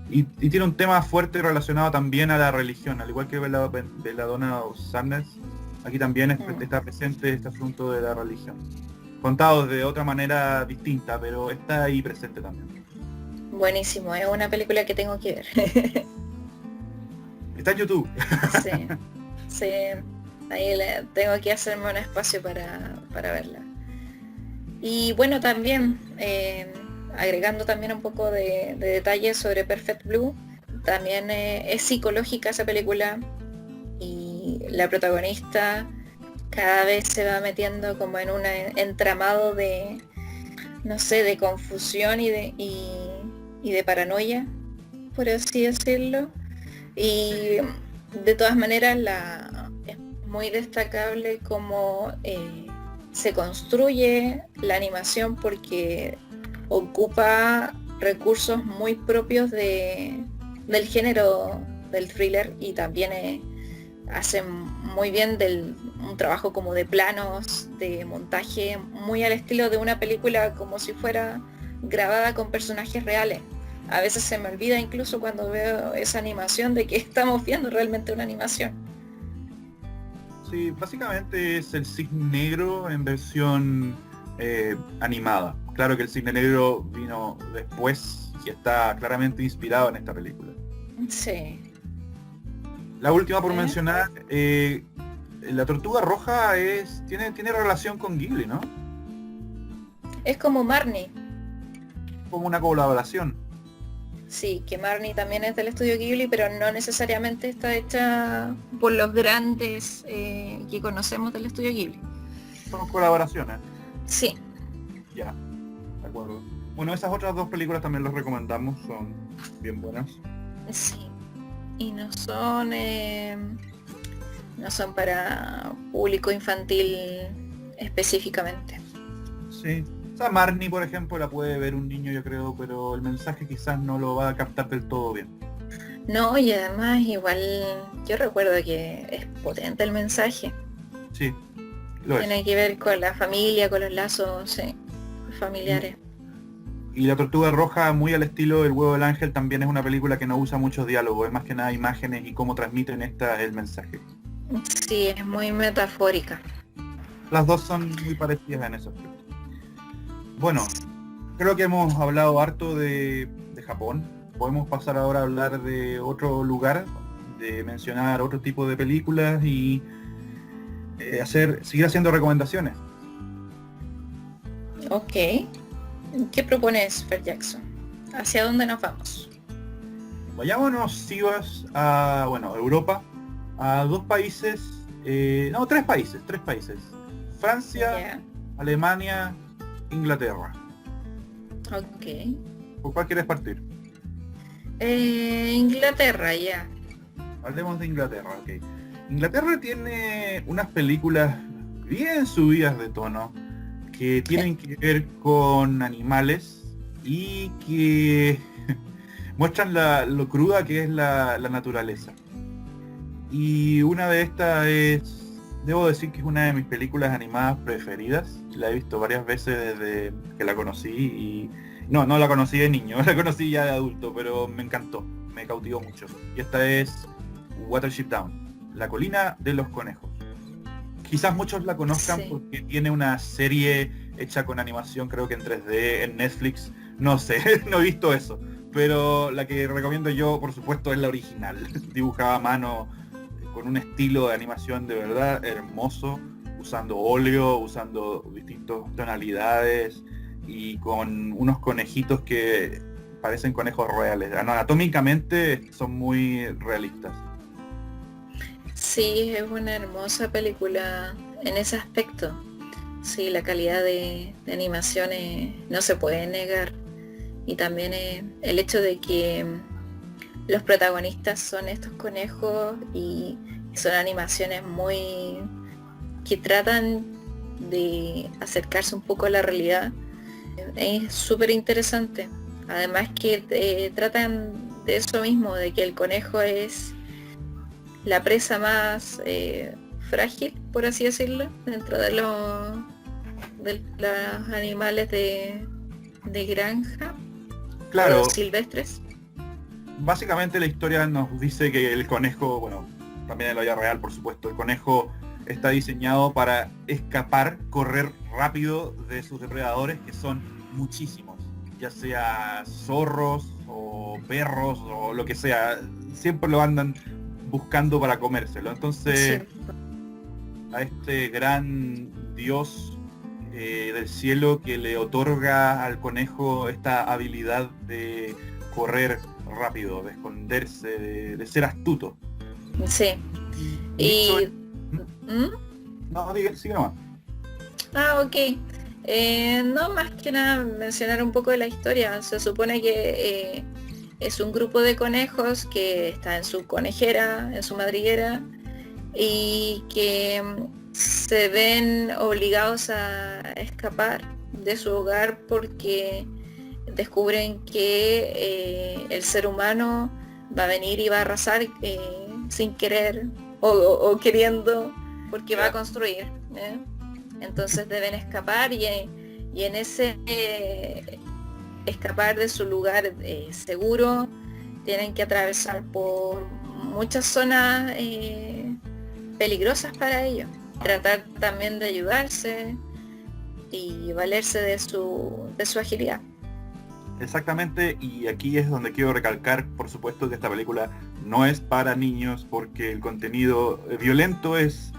Y tiene un tema fuerte relacionado también a la religión, al igual que Belladonna of Sadness. Aquí también está presente este asunto de la religión, contado de otra manera distinta, pero está ahí presente también. Buenísimo, es una película que tengo que ver. Está en YouTube. Sí, ahí tengo que hacerme un espacio para verla. Y bueno, también agregando también un poco de detalles sobre Perfect Blue, también es psicológica esa película, y la protagonista cada vez se va metiendo como en un entramado de, no sé, de confusión y de paranoia, por así decirlo. Y de todas maneras es muy destacable cómo se construye la animación, porque ocupa recursos muy propios del género del thriller, y también hace muy bien un trabajo como de planos, de montaje, muy al estilo de una película, como si fuera grabada con personajes reales. A veces se me olvida incluso cuando veo esa animación de que estamos viendo realmente una animación. Sí, básicamente es el Cisne Negro en versión animada. Claro que el Cisne Negro vino después y está claramente inspirado en esta película. Sí. La última por mencionar, la Tortuga Roja tiene relación con Ghibli, ¿no? Es como Marnie. Como una colaboración. Sí, que Marnie también es del estudio Ghibli, pero no necesariamente está hecha por los grandes que conocemos del estudio Ghibli. Son colaboraciones. Sí. Ya, de acuerdo. Bueno, esas otras dos películas también las recomendamos, son bien buenas. Sí. Y no son para público infantil específicamente. Sí. O sea, Marnie, por ejemplo, la puede ver un niño, yo creo, pero el mensaje quizás no lo va a captar del todo bien. No, y además igual yo recuerdo que es potente el mensaje. Sí, tiene que ver con la familia, con los lazos familiares. Y La Tortuga Roja, muy al estilo del Huevo del Ángel, también es una película que no usa muchos diálogos, es más que nada imágenes y cómo transmiten el mensaje. Sí, es muy metafórica. Las dos son muy parecidas en ese aspecto. Bueno, creo que hemos hablado harto de Japón. Podemos pasar ahora a hablar de otro lugar de mencionar otro tipo de películas y seguir haciendo recomendaciones. Ok. ¿Qué propones, Fer Jackson? ¿Hacia dónde nos vamos? Vayámonos, Sivas, a Europa, a tres países. Francia, Ya. Alemania, Inglaterra. Ok. ¿Por cuál quieres partir? Inglaterra, ya. Hablemos de Inglaterra, ok. Inglaterra tiene unas películas bien subidas de tono que tienen que ver con animales y que muestran lo cruda que es la naturaleza. Y una de estas debo decir que es una de mis películas animadas preferidas. La he visto varias veces desde que la conocí y no la conocí de niño, la conocí ya de adulto, pero me encantó, me cautivó mucho. Y esta es Watership Down, la colina de los conejos. Quizás muchos la conozcan Sí. porque tiene una serie hecha con animación, creo que en 3D, en Netflix, no sé, no he visto eso. Pero la que recomiendo yo, por supuesto, es la original, dibujada a mano, con un estilo de animación de verdad hermoso, usando óleo, usando distintas tonalidades y con unos conejitos que parecen conejos reales. Anatómicamente son muy realistas. Sí, es una hermosa película en ese aspecto. Sí, la calidad de animación no se puede negar. Y también el hecho de que los protagonistas son estos conejos y son animaciones muy que tratan de acercarse un poco a la realidad. Es súper interesante. Además que tratan de eso mismo, de que el conejo es la presa más frágil, por así decirlo, dentro de los animales de granja Claro, o silvestres. básicamente la historia nos dice que el conejo, bueno, también en la vida real, por supuesto, el conejo está diseñado para escapar, correr rápido de sus depredadores, que son muchísimos, ya sea zorros o perros o lo que sea, siempre lo andan buscando para comérselo. Sí, Entonces, a este gran dios del cielo que le otorga al conejo esta habilidad de correr rápido, de esconderse, de ser astuto. sí. Y sobre... Y ¿Mm? No, sigue nomás. Ok. No, más que nada mencionar un poco de la historia. Se supone que es un grupo de conejos que está en su conejera, en su madriguera, y que se ven obligados a escapar de su hogar porque descubren que el ser humano va a venir y va a arrasar sin querer o queriendo, porque va a construir. Entonces deben escapar y en ese escapar de su lugar seguro tienen que atravesar por muchas zonas peligrosas para ellos. Tratar también de ayudarse y valerse de su agilidad. Exactamente, y aquí es donde quiero recalcar, por supuesto, que esta película no es para niños porque el contenido violento es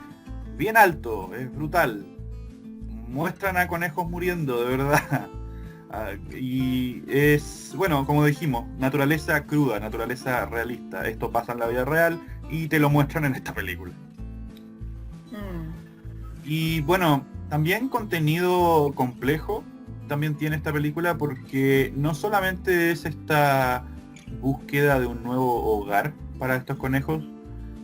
bien alto, es brutal. Muestran a conejos muriendo, de verdad. Y es, bueno, como dijimos, naturaleza cruda, naturaleza realista. Esto pasa en la vida real y te lo muestran en esta película. Y bueno, también contenido complejo también tiene esta película porque no solamente es esta búsqueda de un nuevo hogar para estos conejos,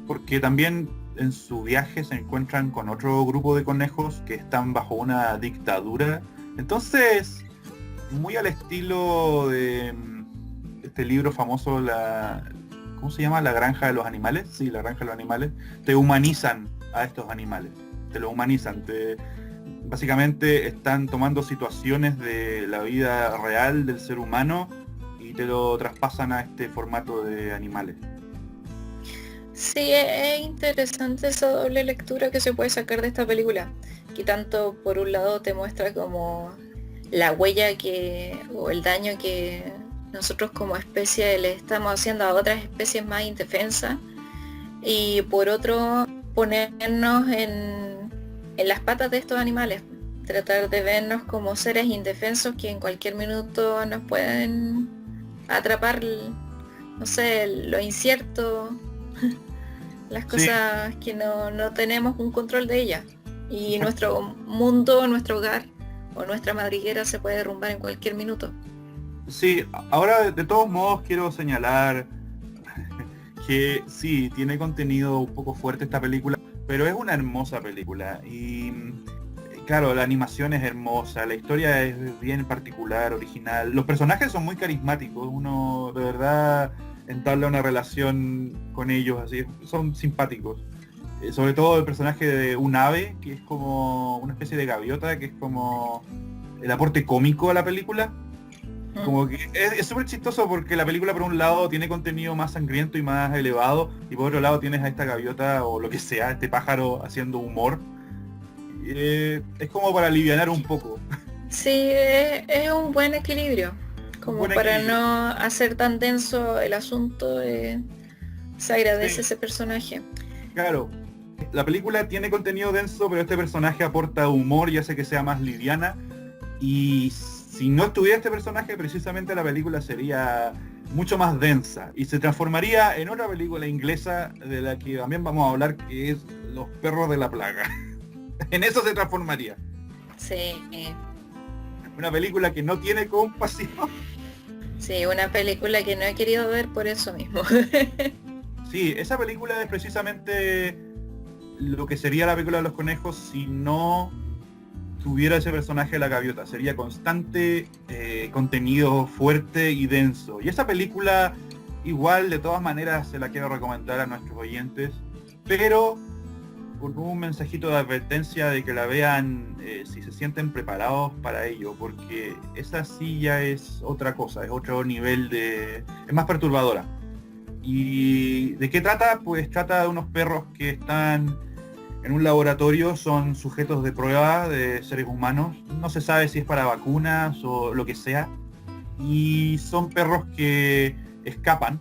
porque también en su viaje se encuentran con otro grupo de conejos que están bajo una dictadura. Entonces, muy al estilo de este libro famoso, ¿cómo se llama? La granja de los animales. Sí, la granja de los animales. Te humanizan a estos animales. Te lo humanizan. Básicamente están tomando situaciones de la vida real del ser humano y te lo traspasan a este formato de animales. Sí, es interesante esa doble lectura que se puede sacar de esta película, que tanto por un lado te muestra como la huella o el daño que nosotros como especie le estamos haciendo a otras especies más indefensas, y por otro ponernos en las patas de estos animales, tratar de vernos como seres indefensos que en cualquier minuto nos pueden atrapar, no sé, lo incierto, las Sí, cosas que no tenemos un control de ellas. Y exacto. nuestro mundo, nuestro hogar o nuestra madriguera se puede derrumbar en cualquier minuto. Sí, ahora de todos modos quiero señalar que sí, tiene contenido un poco fuerte esta película, pero es una hermosa película y claro, la animación es hermosa, la historia es bien particular, original, los personajes son muy carismáticos, uno de verdad entabla una relación con ellos, así, son simpáticos. Sobre todo el personaje de un ave, que es como una especie de gaviota, que es como el aporte cómico a la película. Mm. Como que es súper chistoso porque la película por un lado tiene contenido más sangriento y más elevado y por otro lado tienes a esta gaviota o lo que sea, este pájaro haciendo humor. Es como para alivianar un poco. Sí, es un buen equilibrio, Un como buen para equilibrio. no hacer tan denso el asunto, se agradece Sí, ese personaje. claro. La película tiene contenido denso, pero este personaje aporta humor y hace que sea más liviana. Y si no estuviera este personaje, precisamente la película sería mucho más densa y se transformaría en otra película inglesa de la que también vamos a hablar, que es Los perros de la plaga. En eso se transformaría. Sí, Una película que no tiene compasión. sí, una película que no he querido ver por eso mismo. Sí, esa película es precisamente lo que sería la película de los conejos si no tuviera ese personaje de la gaviota. Sería constante, contenido fuerte y denso. Y esa película igual de todas maneras se la quiero recomendar a nuestros oyentes, pero con un mensajito de advertencia de que la vean si se sienten preparados para ello, porque esa sí ya es otra cosa, es otro nivel de... es más perturbadora. ¿Y de qué trata? Pues trata de unos perros que están en un laboratorio, son sujetos de prueba de seres humanos. No se sabe si es para vacunas o lo que sea. Y son perros que escapan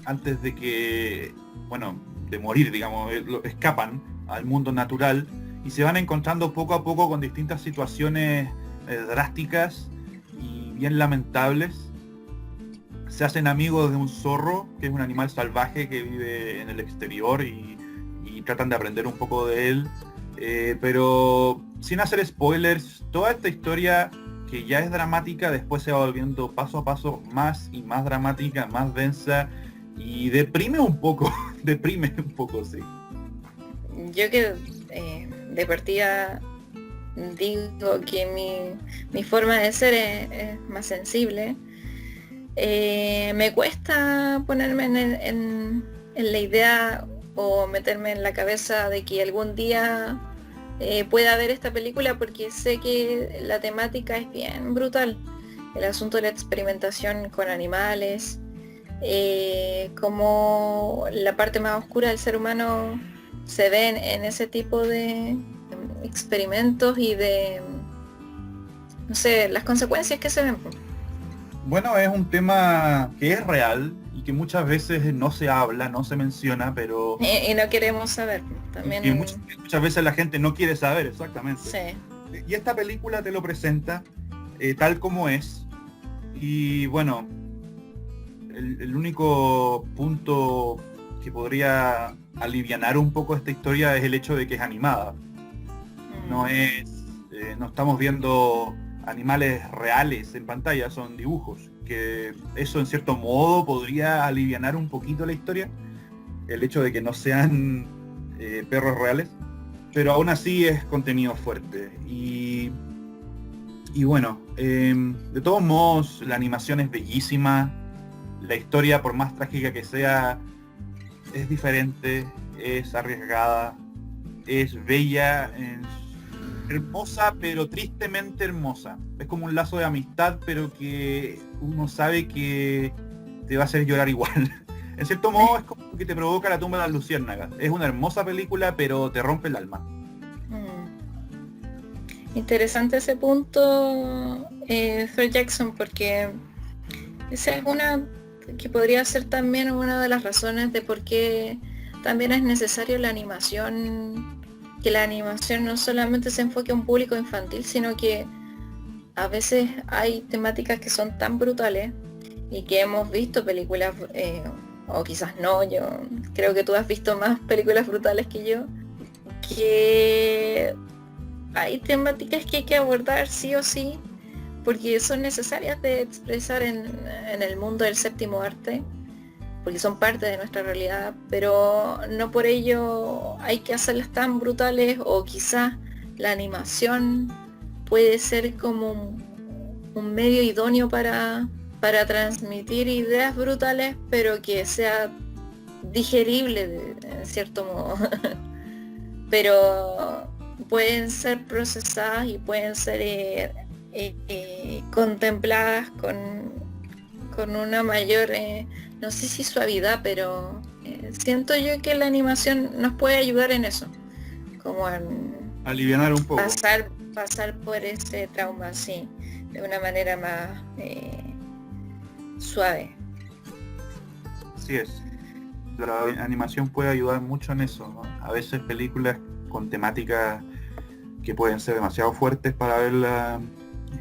antes de que, bueno, de morir, digamos, escapan al mundo natural y se van encontrando poco a poco con distintas situaciones drásticas y bien lamentables. Se hacen amigos de un zorro, que es un animal salvaje que vive en el exterior y tratan de aprender un poco de él. Pero sin hacer spoilers, toda esta historia que ya es dramática, después se va volviendo paso a paso más y más dramática, más densa y deprime un poco, deprime un poco, sí. Yo que de partida digo que mi forma de ser es más sensible. Me cuesta ponerme en la idea o meterme en la cabeza de que algún día pueda ver esta película porque sé que la temática es bien brutal. El asunto de la experimentación con animales, como la parte más oscura del ser humano se ve en ese tipo de experimentos y de, no sé, las consecuencias que se ven. Bueno, es un tema que es real y que muchas veces no se habla, no se menciona, pero Y no queremos saber. y que También, muchas veces la gente no quiere saber exactamente. sí. Y esta película te lo presenta tal como es. Y bueno, el único punto que podría alivianar un poco esta historia es el hecho de que es animada. No Mm. es, no estamos viendo animales reales en pantalla, son dibujos. Que eso en cierto modo podría alivianar un poquito la historia, el hecho de que no sean perros reales, pero aún así es contenido fuerte. Y bueno, de todos modos la animación es bellísima, la historia por más trágica que sea es diferente, es arriesgada, es bella, es hermosa pero tristemente hermosa. Es como un lazo de amistad pero que uno sabe que te va a hacer llorar igual. En cierto modo es como que te provoca La tumba de las luciérnagas. Es una hermosa película pero te rompe el alma. Mm. Interesante ese punto, Phil Jackson, porque esa es una que podría ser también una de las razones de por qué también es necesario la animación, que la animación no solamente se enfoque a un público infantil, sino que a veces hay temáticas que son tan brutales y que hemos visto películas, o quizás no, yo creo que tú has visto más películas brutales que yo, que hay temáticas que hay que abordar sí o sí, porque son necesarias de expresar en el mundo del séptimo arte, porque son parte de nuestra realidad, pero no por ello hay que hacerlas tan brutales, o quizás la animación puede ser como un medio idóneo para transmitir ideas brutales, pero que sea digerible en cierto modo. Pero pueden ser procesadas y pueden ser contempladas con una mayor, no sé si suavidad, pero siento yo que la animación nos puede ayudar en eso, como en Alivianar un poco. pasar por ese trauma así, de una manera más suave. Así es. La animación puede ayudar mucho en eso, ¿no? A veces películas con temáticas que pueden ser demasiado fuertes para verla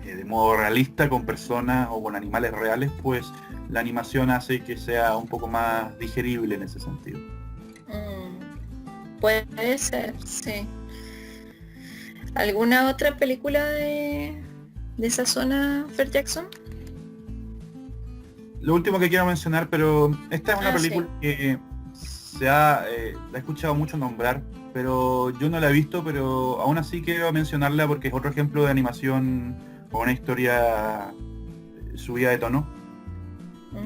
de modo realista con personas o con animales reales, pues la animación hace que sea un poco más digerible en ese sentido. Puede ser, sí. ¿Alguna otra película de esa zona, Fer Jackson? Lo último que quiero mencionar, pero esta es una película Sí. que la he escuchado mucho nombrar, pero yo no la he visto, pero aún así quiero mencionarla porque es otro ejemplo de animación con una historia subida de tono.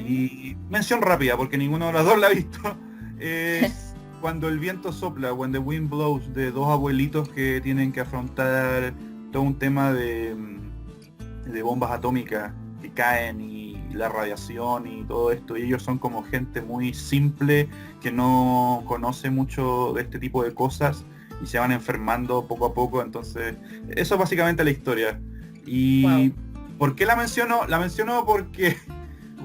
Y mención rápida, porque ninguno de los dos la ha visto, es Cuando el viento sopla, When the Wind Blows, de dos abuelitos que tienen que afrontar todo un tema de bombas atómicas que caen y la radiación y todo esto, y ellos son como gente muy simple que no conoce mucho de este tipo de cosas y se van enfermando poco a poco. Entonces eso es básicamente la historia. Y Wow. ¿por qué la menciono? La menciono porque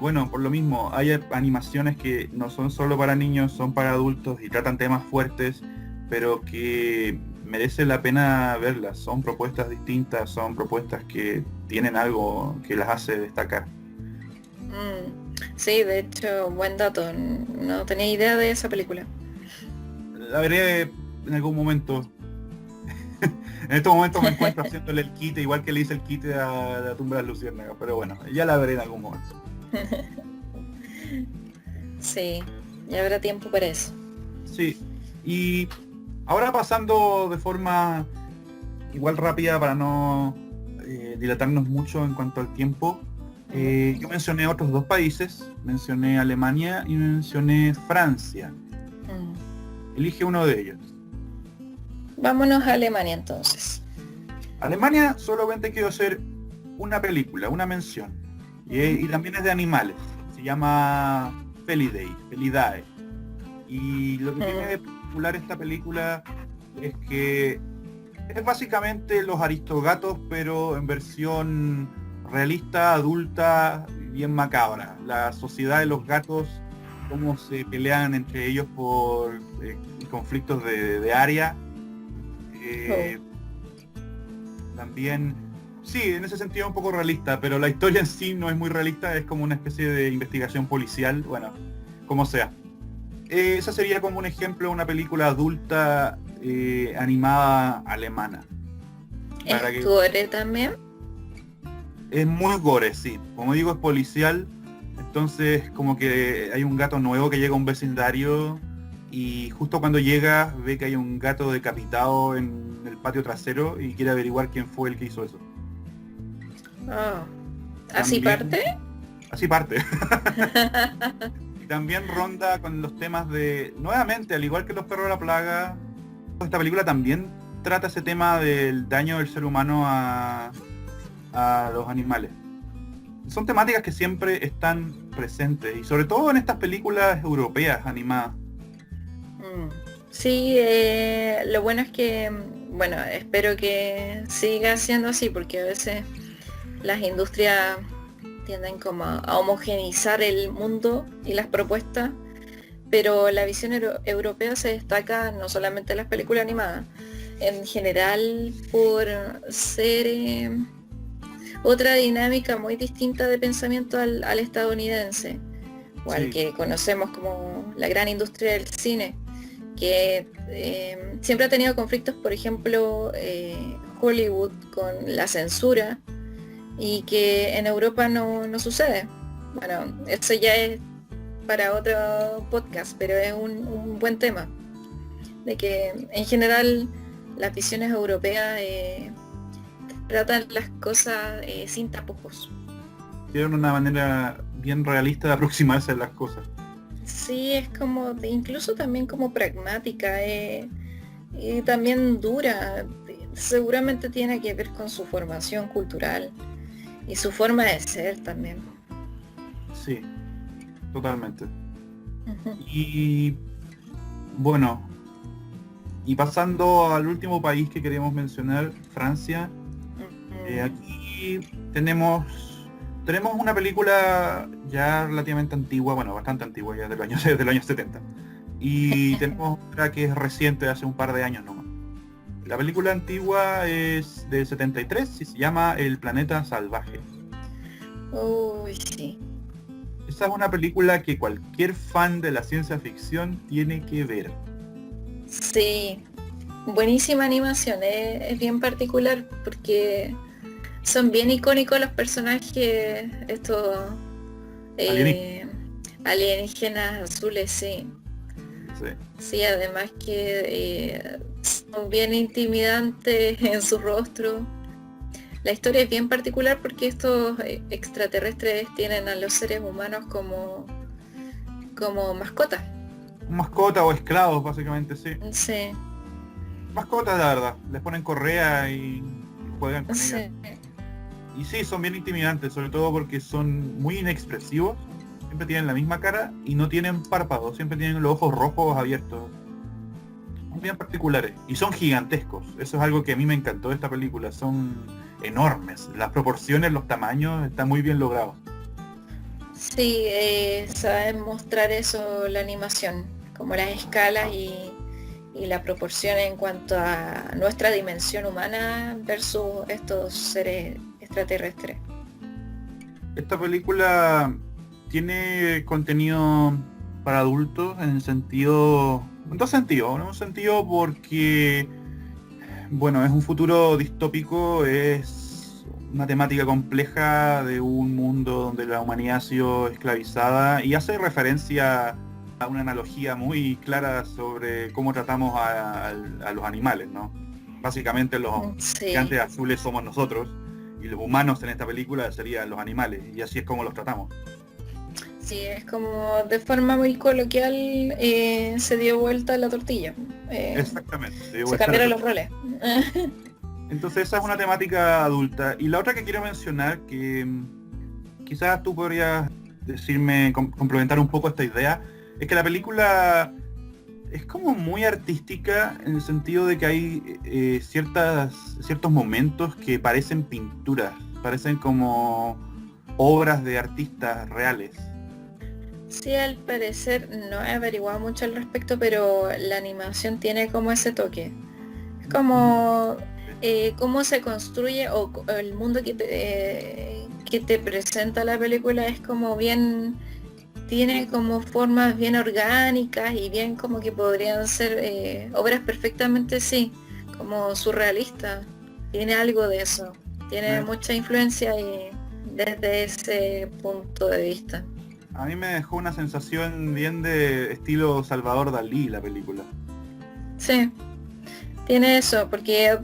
bueno, por lo mismo, hay animaciones que no son solo para niños, son para adultos y tratan temas fuertes, pero que merece la pena verlas. Son propuestas distintas, son propuestas que tienen algo que las hace destacar. Sí, de hecho, buen dato. No tenía idea de esa película. La veré en algún momento. En estos momentos me encuentro haciéndole el quite, igual que le hice el quite a la tumba de las luciérnagas, pero bueno, ya la veré en algún momento. Sí, ya habrá tiempo para eso. Sí, y ahora pasando de forma igual rápida para no dilatarnos mucho en cuanto al tiempo, yo mencioné otros dos países, mencioné Alemania y mencioné Francia. Elige uno de ellos. Vámonos a Alemania entonces. Alemania solamente quiero hacer una película, una mención, y también es de animales, se llama Felidae. Y lo que tiene de particular esta película es que es básicamente los Aristogatos, pero en versión realista, adulta, bien macabra. La sociedad de los gatos, cómo se pelean entre ellos por conflictos de área. También, sí, en ese sentido un poco realista, pero la historia en sí no es muy realista, es como una especie de investigación policial, bueno, como sea. Esa sería como un ejemplo de una película adulta animada alemana. Para ¿Es que gore también? es muy gore, sí. Como digo, es policial. Entonces como que hay un gato nuevo que llega a un vecindario y justo cuando llega ve que hay un gato decapitado en el patio trasero y quiere averiguar quién fue el que hizo eso. ¿Así También, parte? así parte. Y también ronda con los temas de, nuevamente, al igual que Los perros de la plaga, esta película también trata ese tema del daño del ser humano a los animales. Son temáticas que siempre están presentes y sobre todo en estas películas europeas animadas. Sí, lo bueno es que, bueno, espero que siga siendo así, porque a veces las industrias tienden como a homogeneizar el mundo y las propuestas, pero la visión europea se destaca no solamente en las películas animadas, en general por ser otra dinámica muy distinta de pensamiento al estadounidense, o al Sí, que conocemos como la gran industria del cine, que siempre ha tenido conflictos, por ejemplo, Hollywood con la censura, y que en Europa no sucede. Bueno, eso ya es para otro podcast, pero es un buen tema, de que en general las visiones europeas tratan las cosas sin tapujos. tienen una manera bien realista de aproximarse a las cosas. Sí, es como, incluso también como pragmática, y también dura. Seguramente tiene que ver con su formación cultural y su forma de ser también. Sí, totalmente. Ujú. Y bueno, y pasando al último país que queríamos mencionar, Francia, aquí tenemos una película ya relativamente antigua, bueno, bastante antigua, ya del año 70. Y tenemos otra que es reciente, hace un par de años nomás. La película antigua es de 73 y se llama El planeta salvaje. Uy, sí. Esa es una película que cualquier fan de la ciencia ficción tiene que ver. Sí, buenísima animación, es bien particular porque son bien icónicos los personajes, estos Alienígena. eh, alienígenas azules, sí. Sí. Sí, además que son bien intimidantes en su rostro. La historia es bien particular porque estos extraterrestres tienen a los seres humanos como mascotas. Mascota o esclavos, básicamente, sí. Sí, Mascotas, la verdad. Les ponen correa y juegan con ellas. sí, Y sí, son bien intimidantes, sobre todo porque son muy inexpresivos. Siempre tienen la misma cara y no tienen párpados. Siempre tienen los ojos rojos abiertos. Son bien particulares. Y son gigantescos. Eso es algo que a mí me encantó de esta película. Son enormes. Las proporciones, los tamaños, están muy bien logrados. sí, saben mostrar eso la animación, como las escalas y la proporción en cuanto a nuestra dimensión humana versus estos seres extraterrestres. Esta película tiene contenido para adultos en dos sentidos. En un sentido porque, bueno, es un futuro distópico, es una temática compleja de un mundo donde la humanidad ha sido esclavizada y hace referencia a una analogía muy clara sobre cómo tratamos a los animales, ¿no? Básicamente los Sí, gigantes azules somos nosotros y los humanos en esta película serían los animales y así es como los tratamos. sí, es como de forma muy coloquial se dio vuelta la tortilla. Exactamente. Se cambiaron los roles. Entonces esa es una temática adulta. Y la otra que quiero mencionar, que quizás tú podrías decirme, complementar un poco esta idea, es que la película es como muy artística en el sentido de que hay ciertos momentos que parecen pinturas, parecen como obras de artistas reales. Sí, al parecer no he averiguado mucho al respecto, pero la animación tiene como ese toque. Es como cómo se construye o el mundo que te presenta la película es como bien, tiene como formas bien orgánicas y bien como que podrían ser obras perfectamente, sí, como surrealistas. Tiene algo de eso, tiene Me- mucha influencia y desde ese punto de vista. a mí me dejó una sensación bien de estilo Salvador Dalí la película. Sí, tiene eso, porque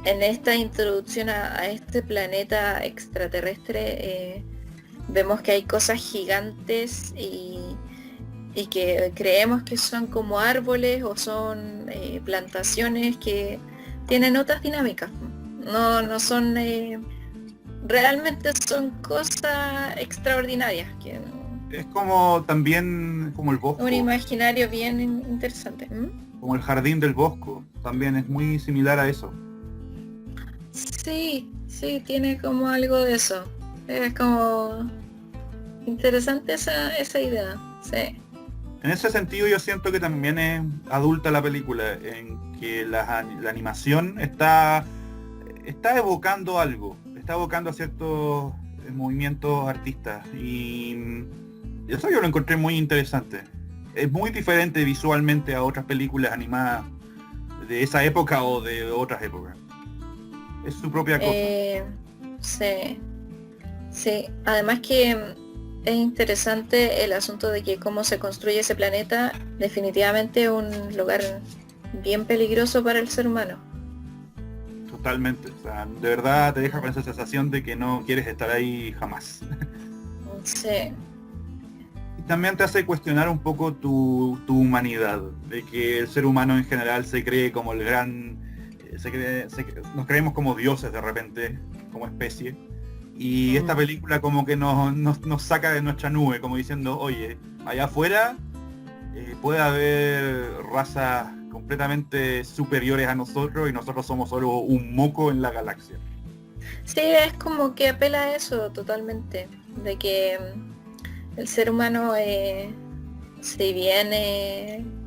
en esta introducción a este planeta extraterrestre vemos que hay cosas gigantes y que creemos que son como árboles o son plantaciones que tienen otras dinámicas. No son, realmente son cosas extraordinarias, que Es como también como el un Bosco, imaginario bien interesante. ¿Mm? como el Jardín del Bosco, también es muy similar a eso. Sí, sí, tiene como algo de eso. Es como interesante esa idea. Sí. En ese sentido yo siento que también es adulta la película, en que la animación está evocando algo, está evocando a ciertos movimientos artistas y eso yo lo encontré muy interesante. Es muy diferente visualmente a otras películas animadas de esa época o de otras épocas. Es su propia cosa. Sí, sí. Además que es interesante el asunto de que cómo se construye ese planeta, definitivamente un lugar bien peligroso para el ser humano. Totalmente. O sea, de verdad te deja con esa sensación de que no quieres estar ahí jamás. Sí. Y también te hace cuestionar un poco tu humanidad, de que el ser humano en general se cree como el gran... nos creemos como dioses de repente, como especie. Y esta película como que nos saca de nuestra nube, como diciendo, oye, allá afuera puede haber razas completamente superiores a nosotros y nosotros somos solo un moco en la galaxia. Sí, es como que apela a eso totalmente, de que el ser humano, si bien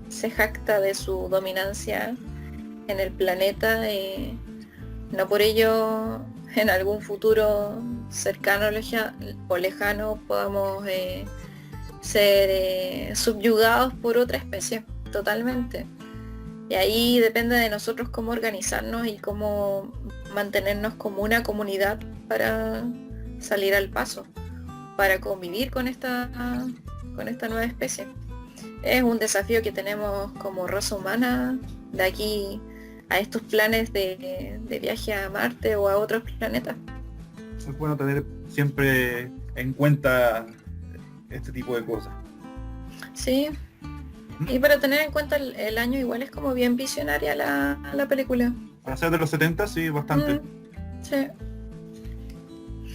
se jacta de su dominancia en el planeta, no por ello en algún futuro cercano o lejano podamos ser subyugados por otra especie, totalmente. Y ahí depende de nosotros cómo organizarnos y cómo mantenernos como una comunidad para salir al paso, para convivir con esta nueva especie. Es un desafío que tenemos como raza humana de aquí a estos planes de viaje a Marte o a otros planetas. Es bueno tener siempre en cuenta este tipo de cosas. Sí, y para tener en cuenta el año igual es como bien visionaria la película. Para ser de los 70, sí, bastante. Sí.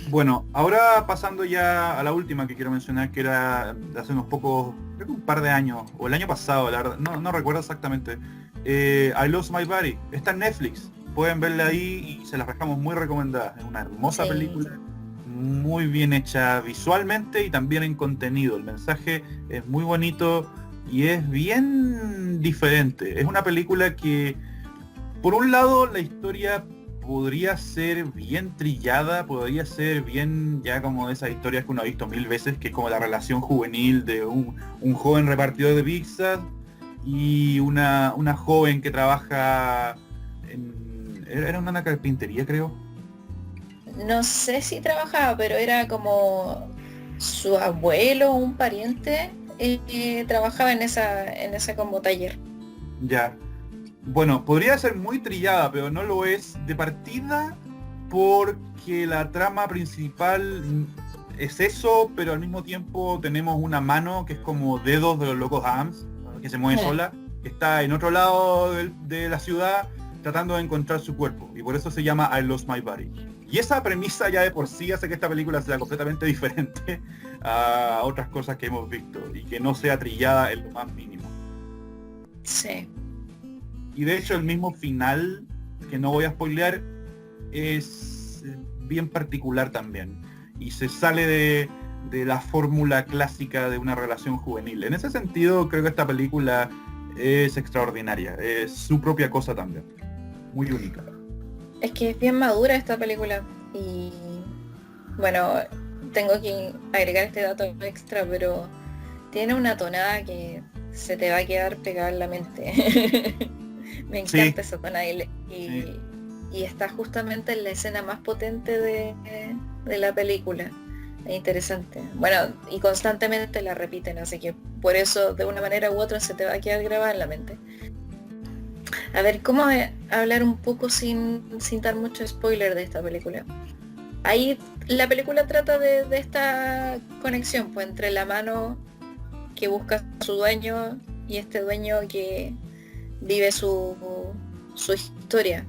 Bueno, ahora pasando ya a la última que quiero mencionar, que era de hace unos pocos, creo que un par de años, o el año pasado, la verdad, no recuerdo exactamente. I Lost My Body, está en Netflix, pueden verla ahí y se las dejamos muy recomendadas. Es una hermosa película, muy bien hecha visualmente y también en contenido. El mensaje es muy bonito y es bien diferente. Es una película que, por un lado, la historia podría ser bien trillada, podría ser bien ya como esas historias que uno ha visto mil veces, que es como la relación juvenil de un joven repartidor de pizza y una joven que trabaja era una carpintería, creo. No sé si trabajaba, pero era como su abuelo o un pariente trabajaba en ese como taller. Ya. Bueno, podría ser muy trillada, pero no lo es de partida porque la trama principal es eso, pero al mismo tiempo tenemos una mano que es como dedos de los locos Adams, que se mueve sola, que está en otro lado de la ciudad tratando de encontrar su cuerpo, y por eso se llama I Lost My Body. Y esa premisa ya de por sí hace que esta película sea completamente diferente a otras cosas que hemos visto, y que no sea trillada en lo más mínimo. Sí. Y de hecho el mismo final, que no voy a spoilear, es bien particular también. Y se sale de la fórmula clásica de una relación juvenil. En ese sentido creo que esta película es extraordinaria. Es su propia cosa también. Muy única. Es que es bien madura esta película. Y bueno, tengo que agregar este dato extra, pero tiene una tonada que se te va a quedar pegada en la mente. Me encanta esa tonada y está justamente en la escena más potente de la película. Es interesante. Bueno, y constantemente la repiten, así que por eso de una manera u otra se te va a quedar grabada en la mente. A ver, ¿cómo hablar un poco sin dar mucho spoiler de esta película? Ahí la película trata de esta conexión pues, entre la mano que busca a su dueño y este dueño que vive su historia.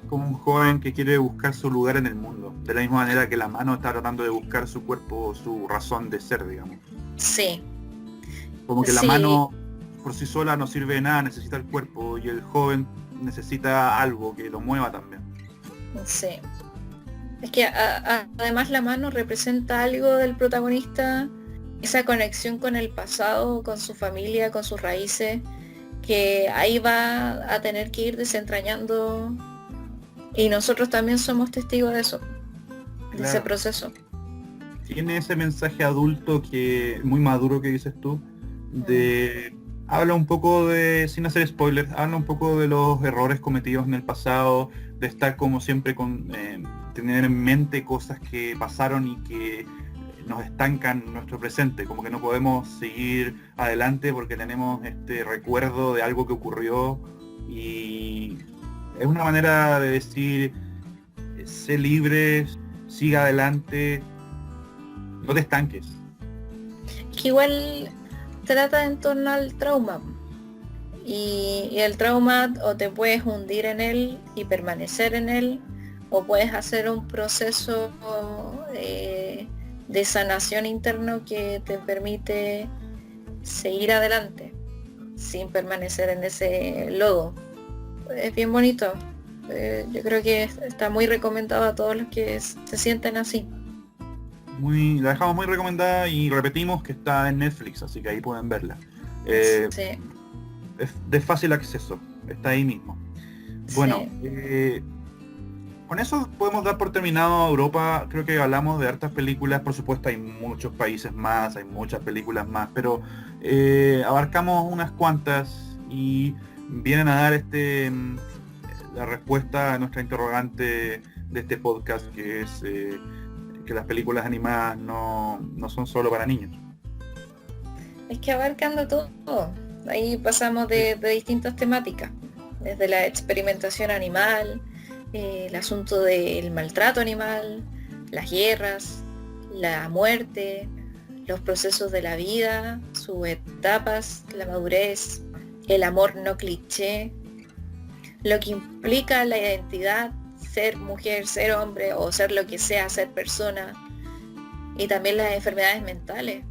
Como un joven que quiere buscar su lugar en el mundo, de la misma manera que la mano está tratando de buscar su cuerpo, su razón de ser, digamos. Sí. Como que la mano por sí sola no sirve de nada, necesita el cuerpo, y el joven necesita algo que lo mueva también. Sí. Es que además la mano representa algo del protagonista esa conexión con el pasado, con su familia, con sus raíces, que ahí va a tener que ir desentrañando, y nosotros también somos testigos de eso, de ese Claro. proceso. Tiene ese mensaje adulto que muy maduro que dices tú, Mm. de habla un poco de, sin hacer spoilers, habla un poco de los errores cometidos en el pasado, de estar como siempre con tener en mente cosas que pasaron y que nos estancan en nuestro presente, como que no podemos seguir adelante porque tenemos este recuerdo de algo que ocurrió, y es una manera de decir, sé libre, siga adelante, no te estanques. Que igual trata en torno al trauma. Y el trauma o te puedes hundir en él y permanecer en él, o puedes hacer un proceso de sanación interno que te permite seguir adelante sin permanecer en ese lodo. Es bien bonito. Yo creo que está muy recomendado a todos los que se sienten así. La dejamos muy recomendada y repetimos que está en Netflix, así que ahí pueden verla. Eh, Sí, es de fácil acceso, está ahí mismo. Bueno, sí. con eso podemos dar por terminado Europa. Creo que hablamos de hartas películas, por supuesto hay muchos países más, hay muchas películas más, pero abarcamos unas cuantas y vienen a dar la respuesta a nuestra interrogante de este podcast, que es que las películas animadas no son solo para niños. Es que abarcando todo. Ahí pasamos Sí, de distintas temáticas, desde la experimentación animal, el asunto del maltrato animal, las guerras, la muerte, los procesos de la vida, sus etapas, la madurez, el amor no cliché, lo que implica la identidad, ser mujer, ser hombre o ser lo que sea, ser persona, y también las enfermedades mentales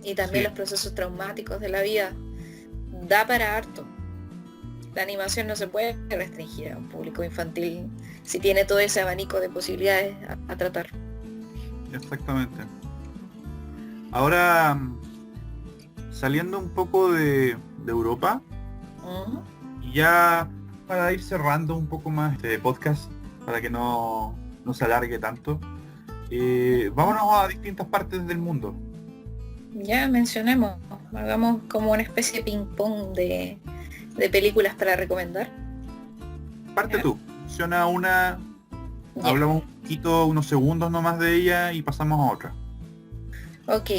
y también sí, los procesos traumáticos de la vida. Da para harto. La animación no se puede restringir a un público infantil si tiene todo ese abanico de posibilidades a tratar. exactamente. Ahora, saliendo un poco de Europa, Ujú. y ya para ir cerrando un poco más este podcast, para que no se alargue tanto, vámonos a distintas partes del mundo. Ya mencionemos, hagamos como una especie de ping-pong de películas para recomendar. Parte ¿Ya? tú, menciona una, Ya. hablamos un poquito, unos segundos nomás de ella y pasamos a otra. Ok,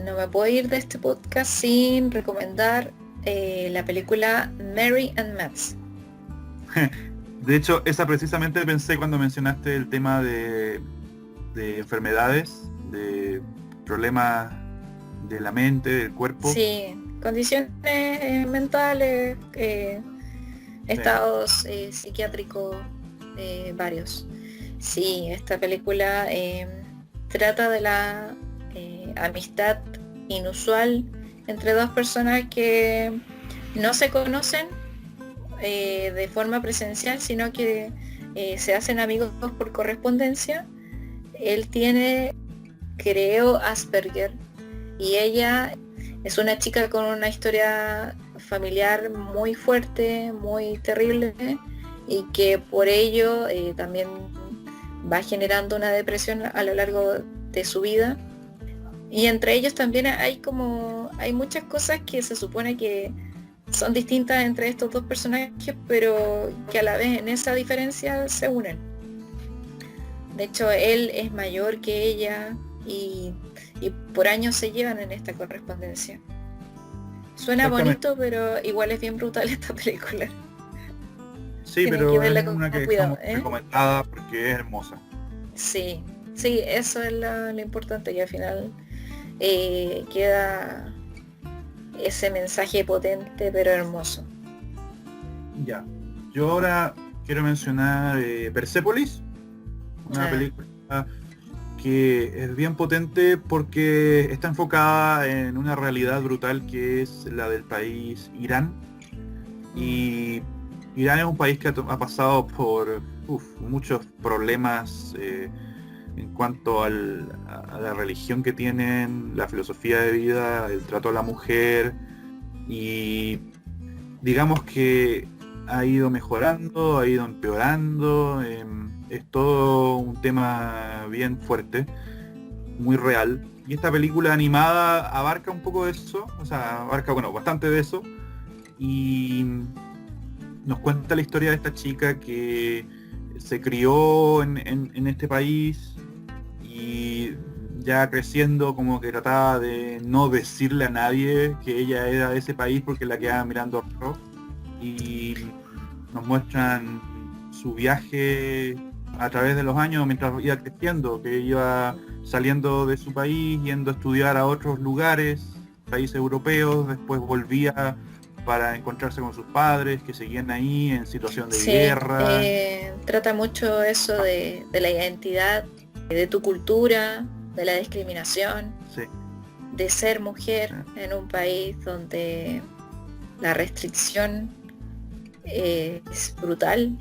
no me puedo ir de este podcast sin recomendar la película Mary and Max. De hecho, esa precisamente pensé cuando mencionaste el tema de enfermedades, de problemas de la mente, del cuerpo. Sí, condiciones mentales, Sí, estados psiquiátricos varios. Sí, esta película trata de la amistad inusual entre dos personas que no se conocen de forma presencial, sino que se hacen amigos por correspondencia. Él tiene, creo, Asperger, y ella es una chica con una historia familiar muy fuerte, muy terrible, y que por ello también va generando una depresión a lo largo de su vida. Y entre ellos también hay muchas cosas que se supone que son distintas entre estos dos personajes, pero que a la vez en esa diferencia se unen. De hecho, él es mayor que ella y, y por años se llevan en esta correspondencia. Suena exactamente. bonito, pero igual es bien brutal esta película. Sí, Tienen que pero es verla una que con cuidado, dejamos ¿eh? recomendada porque es hermosa. Sí, sí, eso es lo importante, y al final queda ese mensaje potente pero hermoso. Ya. Yo ahora quiero mencionar Persepolis, una Ah, película que es bien potente porque está enfocada en una realidad brutal que es la del país Irán. mm, Y Irán es un país que ha pasado por muchos problemas en cuanto a la religión que tienen, la filosofía de vida, el trato a la mujer, y digamos que ha ido mejorando, ha ido empeorando, es todo un tema bien fuerte, muy real. Y esta película animada abarca un poco de eso, o sea, abarca, bueno, bastante de eso, y nos cuenta la historia de esta chica que se crió en este país y ya creciendo como que trataba de no decirle a nadie que ella era de ese país porque la quedaba mirando raro. Y nos muestran su viaje a través de los años mientras iba creciendo, que iba saliendo de su país, yendo a estudiar a otros lugares, países europeos, después volvía para encontrarse con sus padres que seguían ahí en situación de Sí, guerra. trata mucho eso de la identidad, de tu cultura, de la discriminación, Sí, de ser mujer sí. en un país donde la restricción es brutal.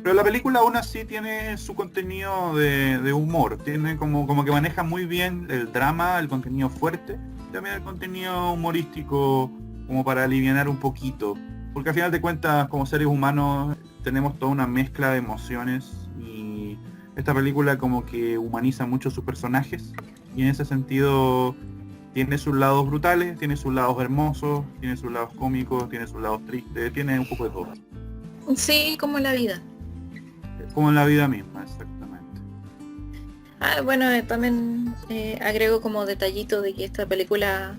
Pero la película aún así tiene su contenido de humor, tiene como que maneja muy bien el drama, el contenido fuerte, y también el contenido humorístico como para alivianar un poquito. Porque al final de cuentas, como seres humanos, tenemos toda una mezcla de emociones y esta película como que humaniza mucho sus personajes y en ese sentido tiene sus lados brutales, tiene sus lados hermosos, tiene sus lados cómicos, tiene sus lados tristes, tiene un poco de todo. Sí, como la vida. Como en la vida misma, exactamente. Bueno, también agrego como detallito de que esta película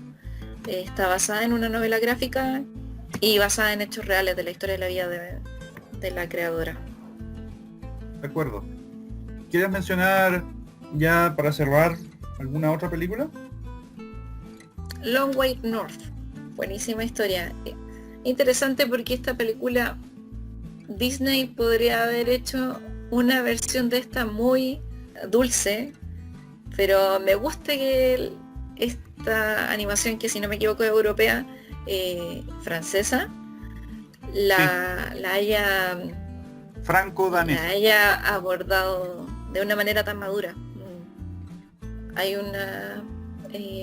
está basada en una novela gráfica y basada en hechos reales de la historia de la vida de la creadora. De acuerdo. ¿Quieres mencionar ya para cerrar alguna otra película? Long Way North, buenísima historia. Interesante porque esta película Disney podría haber hecho una versión de esta muy dulce, pero me gusta que esta animación, que si no me equivoco es europea, francesa, la haya Franco-danés. la haya abordado de una manera tan madura. Hay una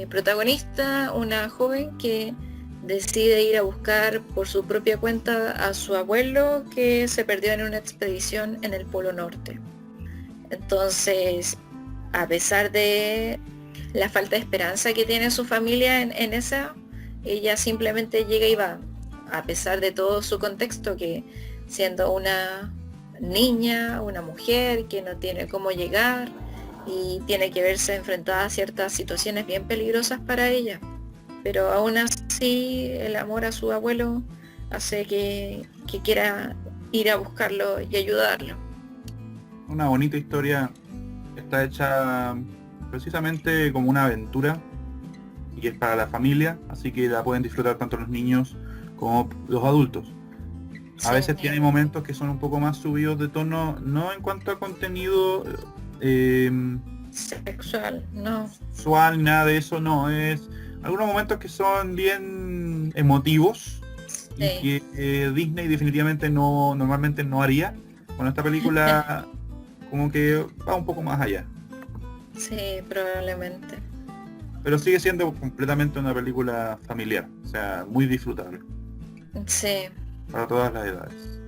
protagonista, una joven que decide ir a buscar por su propia cuenta a su abuelo que se perdió en una expedición en el Polo Norte. Entonces, a pesar de la falta de esperanza que tiene su familia en esa, ella simplemente llega y va, a pesar de todo su contexto, que siendo una niña, una mujer que no tiene cómo llegar y tiene que verse enfrentada a ciertas situaciones bien peligrosas para ella. Pero aún así el amor a su abuelo hace que quiera ir a buscarlo y ayudarlo. Una bonita historia. Está hecha precisamente como una aventura y es para la familia, así que la pueden disfrutar tanto los niños como los adultos. A veces tiene momentos que son un poco más subidos de tono, no en cuanto a contenido sexual, no. sexual, nada de eso, no, es algunos momentos que son bien emotivos y que Disney definitivamente normalmente no haría. Con esta película como que va un poco más allá. Sí, probablemente. Pero sigue siendo completamente una película familiar, o sea, muy disfrutable. Sí. Para todas las edades.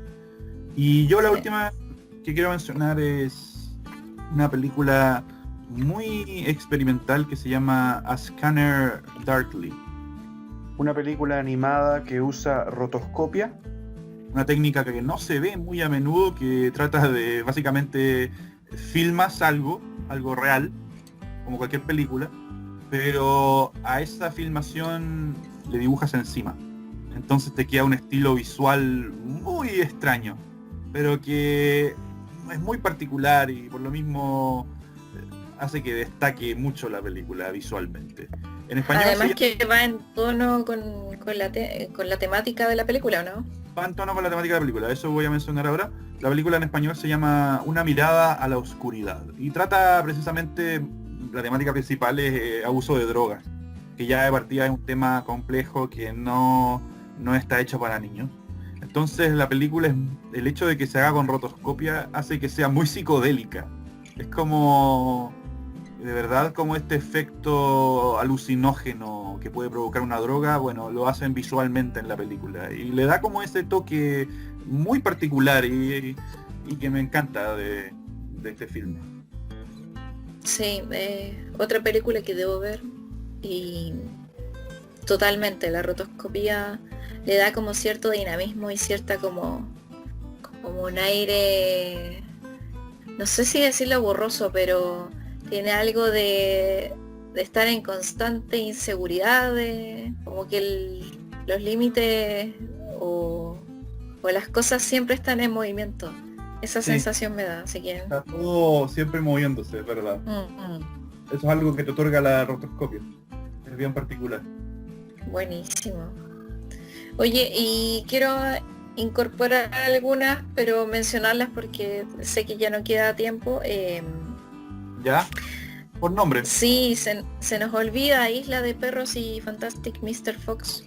Y yo la última que quiero mencionar es una película muy experimental que se llama A Scanner Darkly. Una película animada que usa rotoscopia, una técnica que no se ve muy a menudo, que trata de básicamente filmas algo real, como cualquier película, pero a esa filmación le dibujas encima. Entonces te queda un estilo visual muy extraño, pero que es muy particular y por lo mismo hace que destaque mucho la película visualmente. En español además que va en tono con la temática de la película, ¿o no? Va en tono con la temática de la película, eso voy a mencionar ahora. La película en español se llama Una mirada a la oscuridad y trata precisamente, la temática principal es abuso de drogas, que ya de partida es un tema complejo que no está hecho para niños. Entonces la película, el hecho de que se haga con rotoscopia hace que sea muy psicodélica Es como, de verdad, como este efecto alucinógeno que puede provocar una droga, bueno, lo hacen visualmente en la película. Y le da como ese toque muy particular y que me encanta de este filme. Sí, otra película que debo ver y totalmente la rotoscopía le da como cierto dinamismo y cierta como un aire, no sé si decirlo borroso, pero tiene algo de estar en constante inseguridad, como que los límites o las cosas siempre están en movimiento. Esa Sí, sensación me da, así que... está todo siempre moviéndose, es verdad. Eso es algo que te otorga la rotoscopia. Es bien particular. Buenísimo. Oye, y quiero incorporar algunas, pero mencionarlas porque sé que ya no queda tiempo. ¿Ya? Por nombre. Sí, se nos olvida Isla de Perros y Fantastic Mr. Fox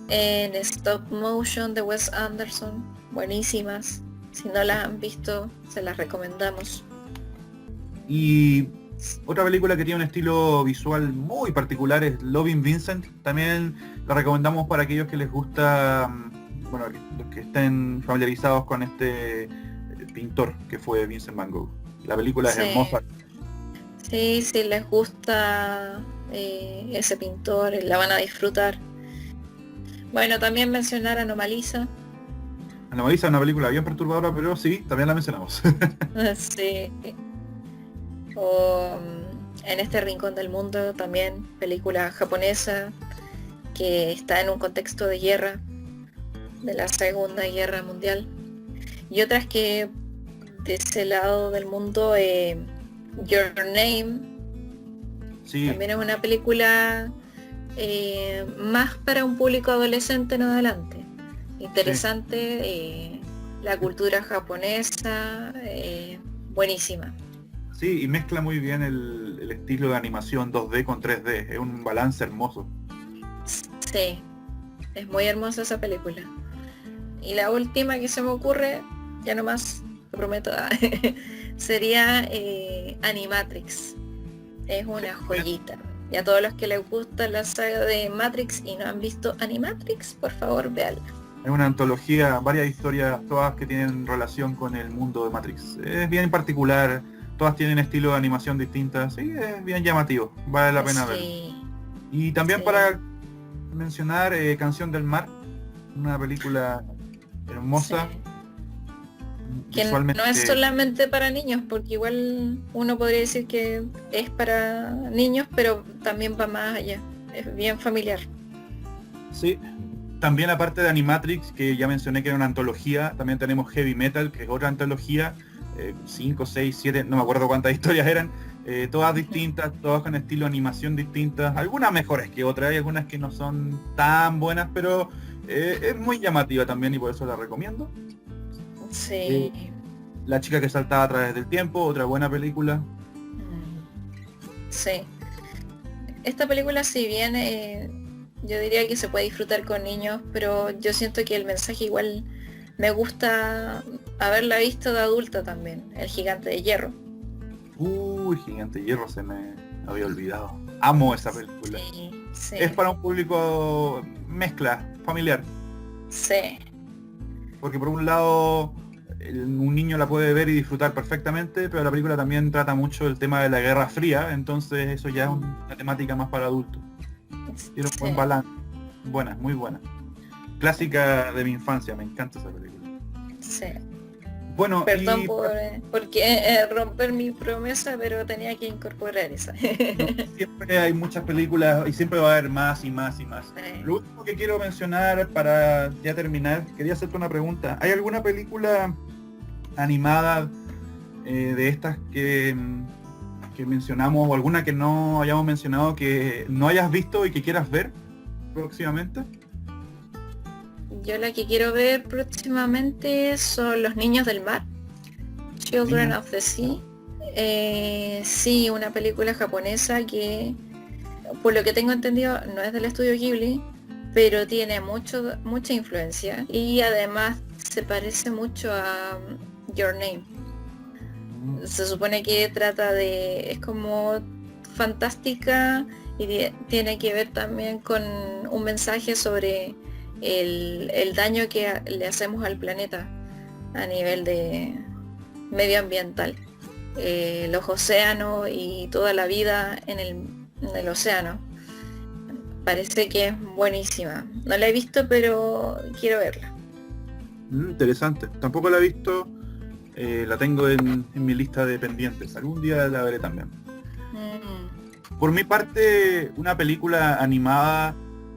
en stop motion de Wes Anderson. Buenísimas. Si no las han visto, se las recomendamos. Y otra película que tiene un estilo visual muy particular es Loving Vincent. También la recomendamos para aquellos que les gusta, bueno, los que estén familiarizados con este pintor que fue Vincent Van Gogh. La película es Sí. hermosa. Sí, si les gusta ese pintor, la van a disfrutar. Bueno, también mencionar Anomalisa. Anomalisa es una película bien perturbadora, pero sí, también la mencionamos. Sí. O En este rincón del mundo, también película japonesa que está en un contexto de guerra, de la Segunda Guerra Mundial. Y otras que de ese lado del mundo, Your Name, Sí, también es una película más para un público adolescente en adelante. Interesante, la cultura japonesa, buenísima. sí, y mezcla muy bien el estilo de animación 2D con 3D. Es un balance hermoso. Sí, es muy hermosa esa película. Y la última que se me ocurre, ya nomás, lo prometo, sería Animatrix. Es una joyita. Y a todos los que les gusta la saga de Matrix y no han visto Animatrix, por favor, véanla. Es una antología, varias historias, todas que tienen relación con el mundo de Matrix. Es bien particular, todas tienen estilo de animación distintas, sí, es bien llamativo, vale la pena verlo. Sí, Y también sí. para mencionar Canción del Mar, una película hermosa, Sí. Que no visualmente. es solamente para niños, porque igual uno podría decir que es para niños, pero también va más allá. Es bien familiar. Sí, también aparte de Animatrix, que ya mencioné que era una antología, también tenemos Heavy Metal, que es otra antología, 5, 6, 7, no me acuerdo cuántas historias eran, todas distintas, todas con estilo de animación distintas, algunas mejores que otras, hay algunas que no son tan buenas, pero es muy llamativa también y por eso la recomiendo. Sí. La chica que saltaba a través del tiempo, otra buena película. Sí. Esta película, si bien yo diría que se puede disfrutar con niños, pero yo siento que el mensaje igual me gusta haberla visto de adulta también, El Gigante de Hierro. Uy, Gigante Hierro, se me había olvidado. Amo esa película. Sí, sí, Es para un público mezcla, familiar. sí, Porque por un lado un niño la puede ver y disfrutar perfectamente, pero la película también trata mucho el tema de la Guerra Fría, entonces eso ya es una temática más para adultos. Tiene un buen sí, balance. Buena, muy buena. Clásica de mi infancia, me encanta esa película. sí. Bueno, Perdón y porque romper mi promesa, pero tenía que incorporar esa. siempre hay muchas películas y siempre va a haber más y más y más. Sí. Lo último que quiero mencionar para ya terminar, quería hacerte una pregunta. ¿Hay alguna película animada de estas que mencionamos o alguna que no hayamos mencionado que no hayas visto y que quieras ver próximamente? Yo la que quiero ver próximamente son Los Niños del Mar, Children Niños. of the Sea. Sí, una película japonesa que, por lo que tengo entendido, no es del estudio Ghibli, pero tiene mucha influencia y además se parece mucho a Your Name. Se supone que trata de... es como fantástica y tiene que ver también con un mensaje sobre el daño que le hacemos al planeta a nivel de medioambiental. Los océanos y toda la vida en el océano. Parece que es buenísima. No la he visto, pero quiero verla. Interesante. Tampoco la he visto. La tengo en mi lista de pendientes. Algún día la veré también. Por mi parte, una película animada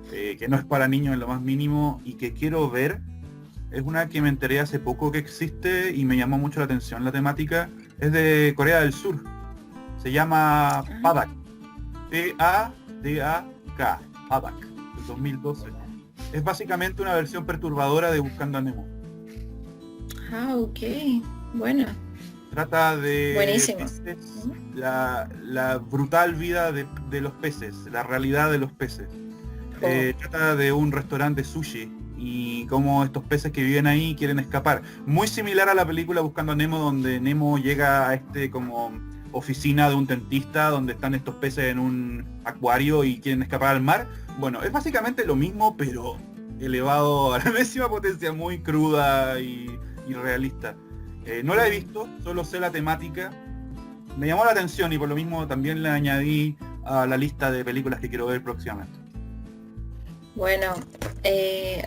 que no es para niños en lo más mínimo y que quiero ver, es una que me enteré hace poco que existe y me llamó mucho la atención la temática. Es de Corea del Sur. Se llama Padak. Padak. Padak, del 2012. Es básicamente una versión perturbadora de Buscando a Nemo. Ah, ok. Bueno. Trata de buenísimo. Peces, la brutal vida de los peces, la realidad de los peces. Trata de un restaurante sushi y cómo estos peces que viven ahí quieren escapar. Muy similar a la película Buscando a Nemo, donde Nemo llega a como oficina de un dentista donde están estos peces en un acuario y quieren escapar al mar. Bueno, es básicamente lo mismo, pero elevado a la máxima potencia, muy cruda y realista. No la he visto, solo sé la temática. Me llamó la atención y por lo mismo también la añadí a la lista de películas que quiero ver próximamente. Bueno,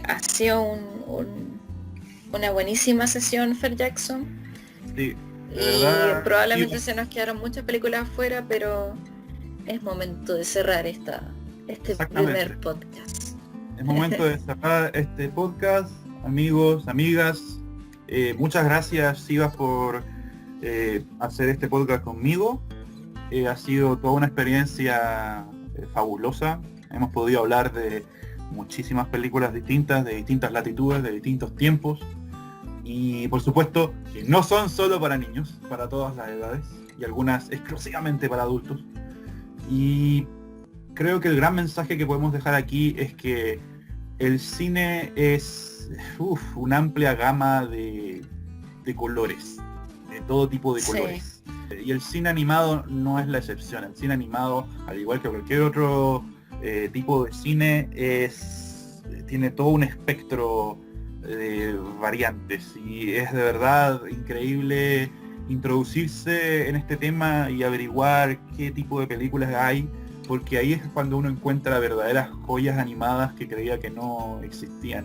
ha sido una buenísima sesión, Fer Jackson. Sí, y verdad, probablemente sí. se nos quedaron muchas películas afuera, pero es momento de cerrar este primer podcast. Es momento de cerrar este podcast, amigos, amigas. Muchas gracias, Sivas, por hacer este podcast conmigo. Ha sido toda una experiencia fabulosa. Hemos podido hablar de muchísimas películas distintas, de distintas latitudes, de distintos tiempos. Y por supuesto que no son solo para niños, para todas las edades, y algunas exclusivamente para adultos. Y creo que el gran mensaje que podemos dejar aquí es que el cine es una amplia gama de colores, de todo tipo de colores. Sí. Y el cine animado no es la excepción. El cine animado, al igual que cualquier otro tipo de cine, tiene todo un espectro de variantes y es de verdad increíble introducirse en este tema y averiguar qué tipo de películas hay, porque ahí es cuando uno encuentra verdaderas joyas animadas que creía que no existían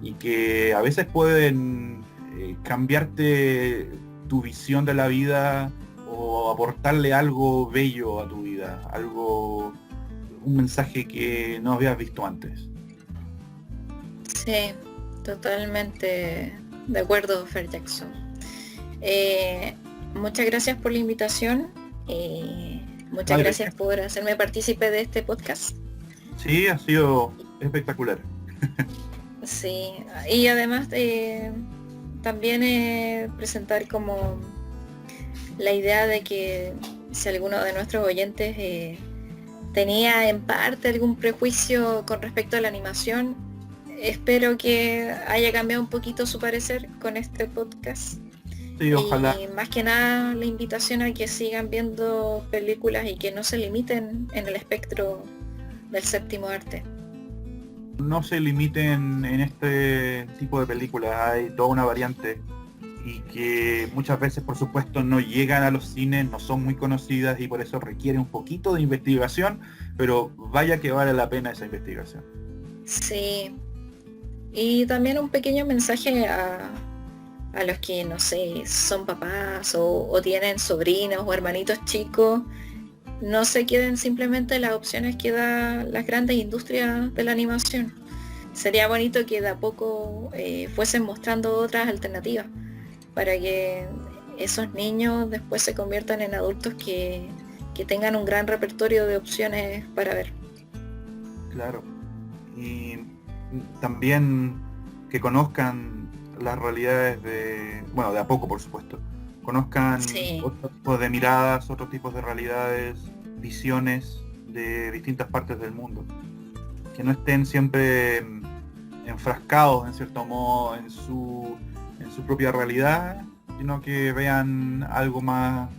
y que a veces pueden cambiarte tu visión de la vida o aportarle algo bello a tu vida, un mensaje que no habías visto antes. Sí, totalmente de acuerdo, Fer Jackson. Muchas gracias por la invitación. Muchas gracias por hacerme partícipe de este podcast. Sí, ha sido espectacular. Sí, y además también presentar como la idea de que si alguno de nuestros oyentes tenía en parte algún prejuicio con respecto a la animación, espero que haya cambiado un poquito su parecer con este podcast. Sí, ojalá. Y más que nada la invitación a que sigan viendo películas y que no se limiten en el espectro del séptimo arte. No se limiten en este tipo de películas, hay toda una variante y que muchas veces por supuesto no llegan a los cines, no son muy conocidas y por eso requiere un poquito de investigación, pero vaya que vale la pena esa investigación. Sí, y también un pequeño mensaje a los que, no sé, son papás o tienen sobrinos o hermanitos chicos. No se queden simplemente en las opciones que da las grandes industrias de la animación. Sería bonito que de a poco fuesen mostrando otras alternativas para que esos niños después se conviertan en adultos que tengan un gran repertorio de opciones para ver. Claro. Y también que conozcan las realidades de a poco, por supuesto. Conozcan otros tipos de miradas, otros tipos de realidades, visiones de distintas partes del mundo. Que no estén siempre enfrascados, en cierto modo, en su propia realidad, sino que vean algo más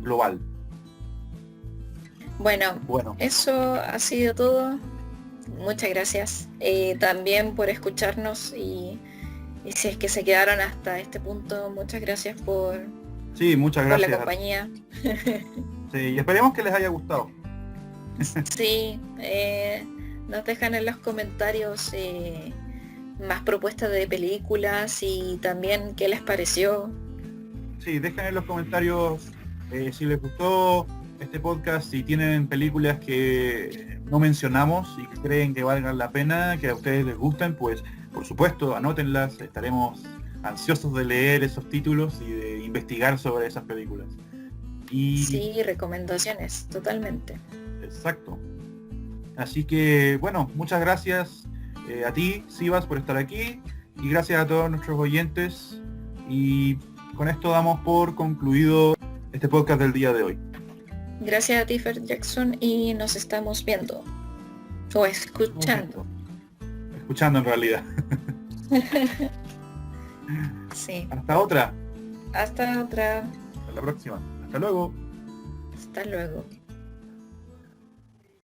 global. Bueno, eso ha sido todo. Muchas gracias también por escucharnos y si es que se quedaron hasta este punto, muchas gracias Sí, muchas por la gracias. compañía. Sí, y esperemos que les haya gustado. Sí, nos dejan en los comentarios más propuestas de películas y también qué les pareció. Sí, dejen en los comentarios si les gustó este podcast, si tienen películas que no mencionamos y que creen que valgan la pena, que a ustedes les gusten, pues por supuesto, anótenlas, estaremos ansiosos de leer esos títulos y de investigar sobre esas películas. Y Sí, recomendaciones, totalmente. exacto. Así que, bueno, muchas gracias a ti, Sivas, por estar aquí, y gracias a todos nuestros oyentes. Y con esto damos por concluido este podcast del día de hoy. Gracias a ti, Fer Jackson, y nos estamos viendo. O escuchando. Escuchando en realidad. Sí. Hasta otra. Hasta otra. Hasta la próxima. Hasta luego. Hasta luego.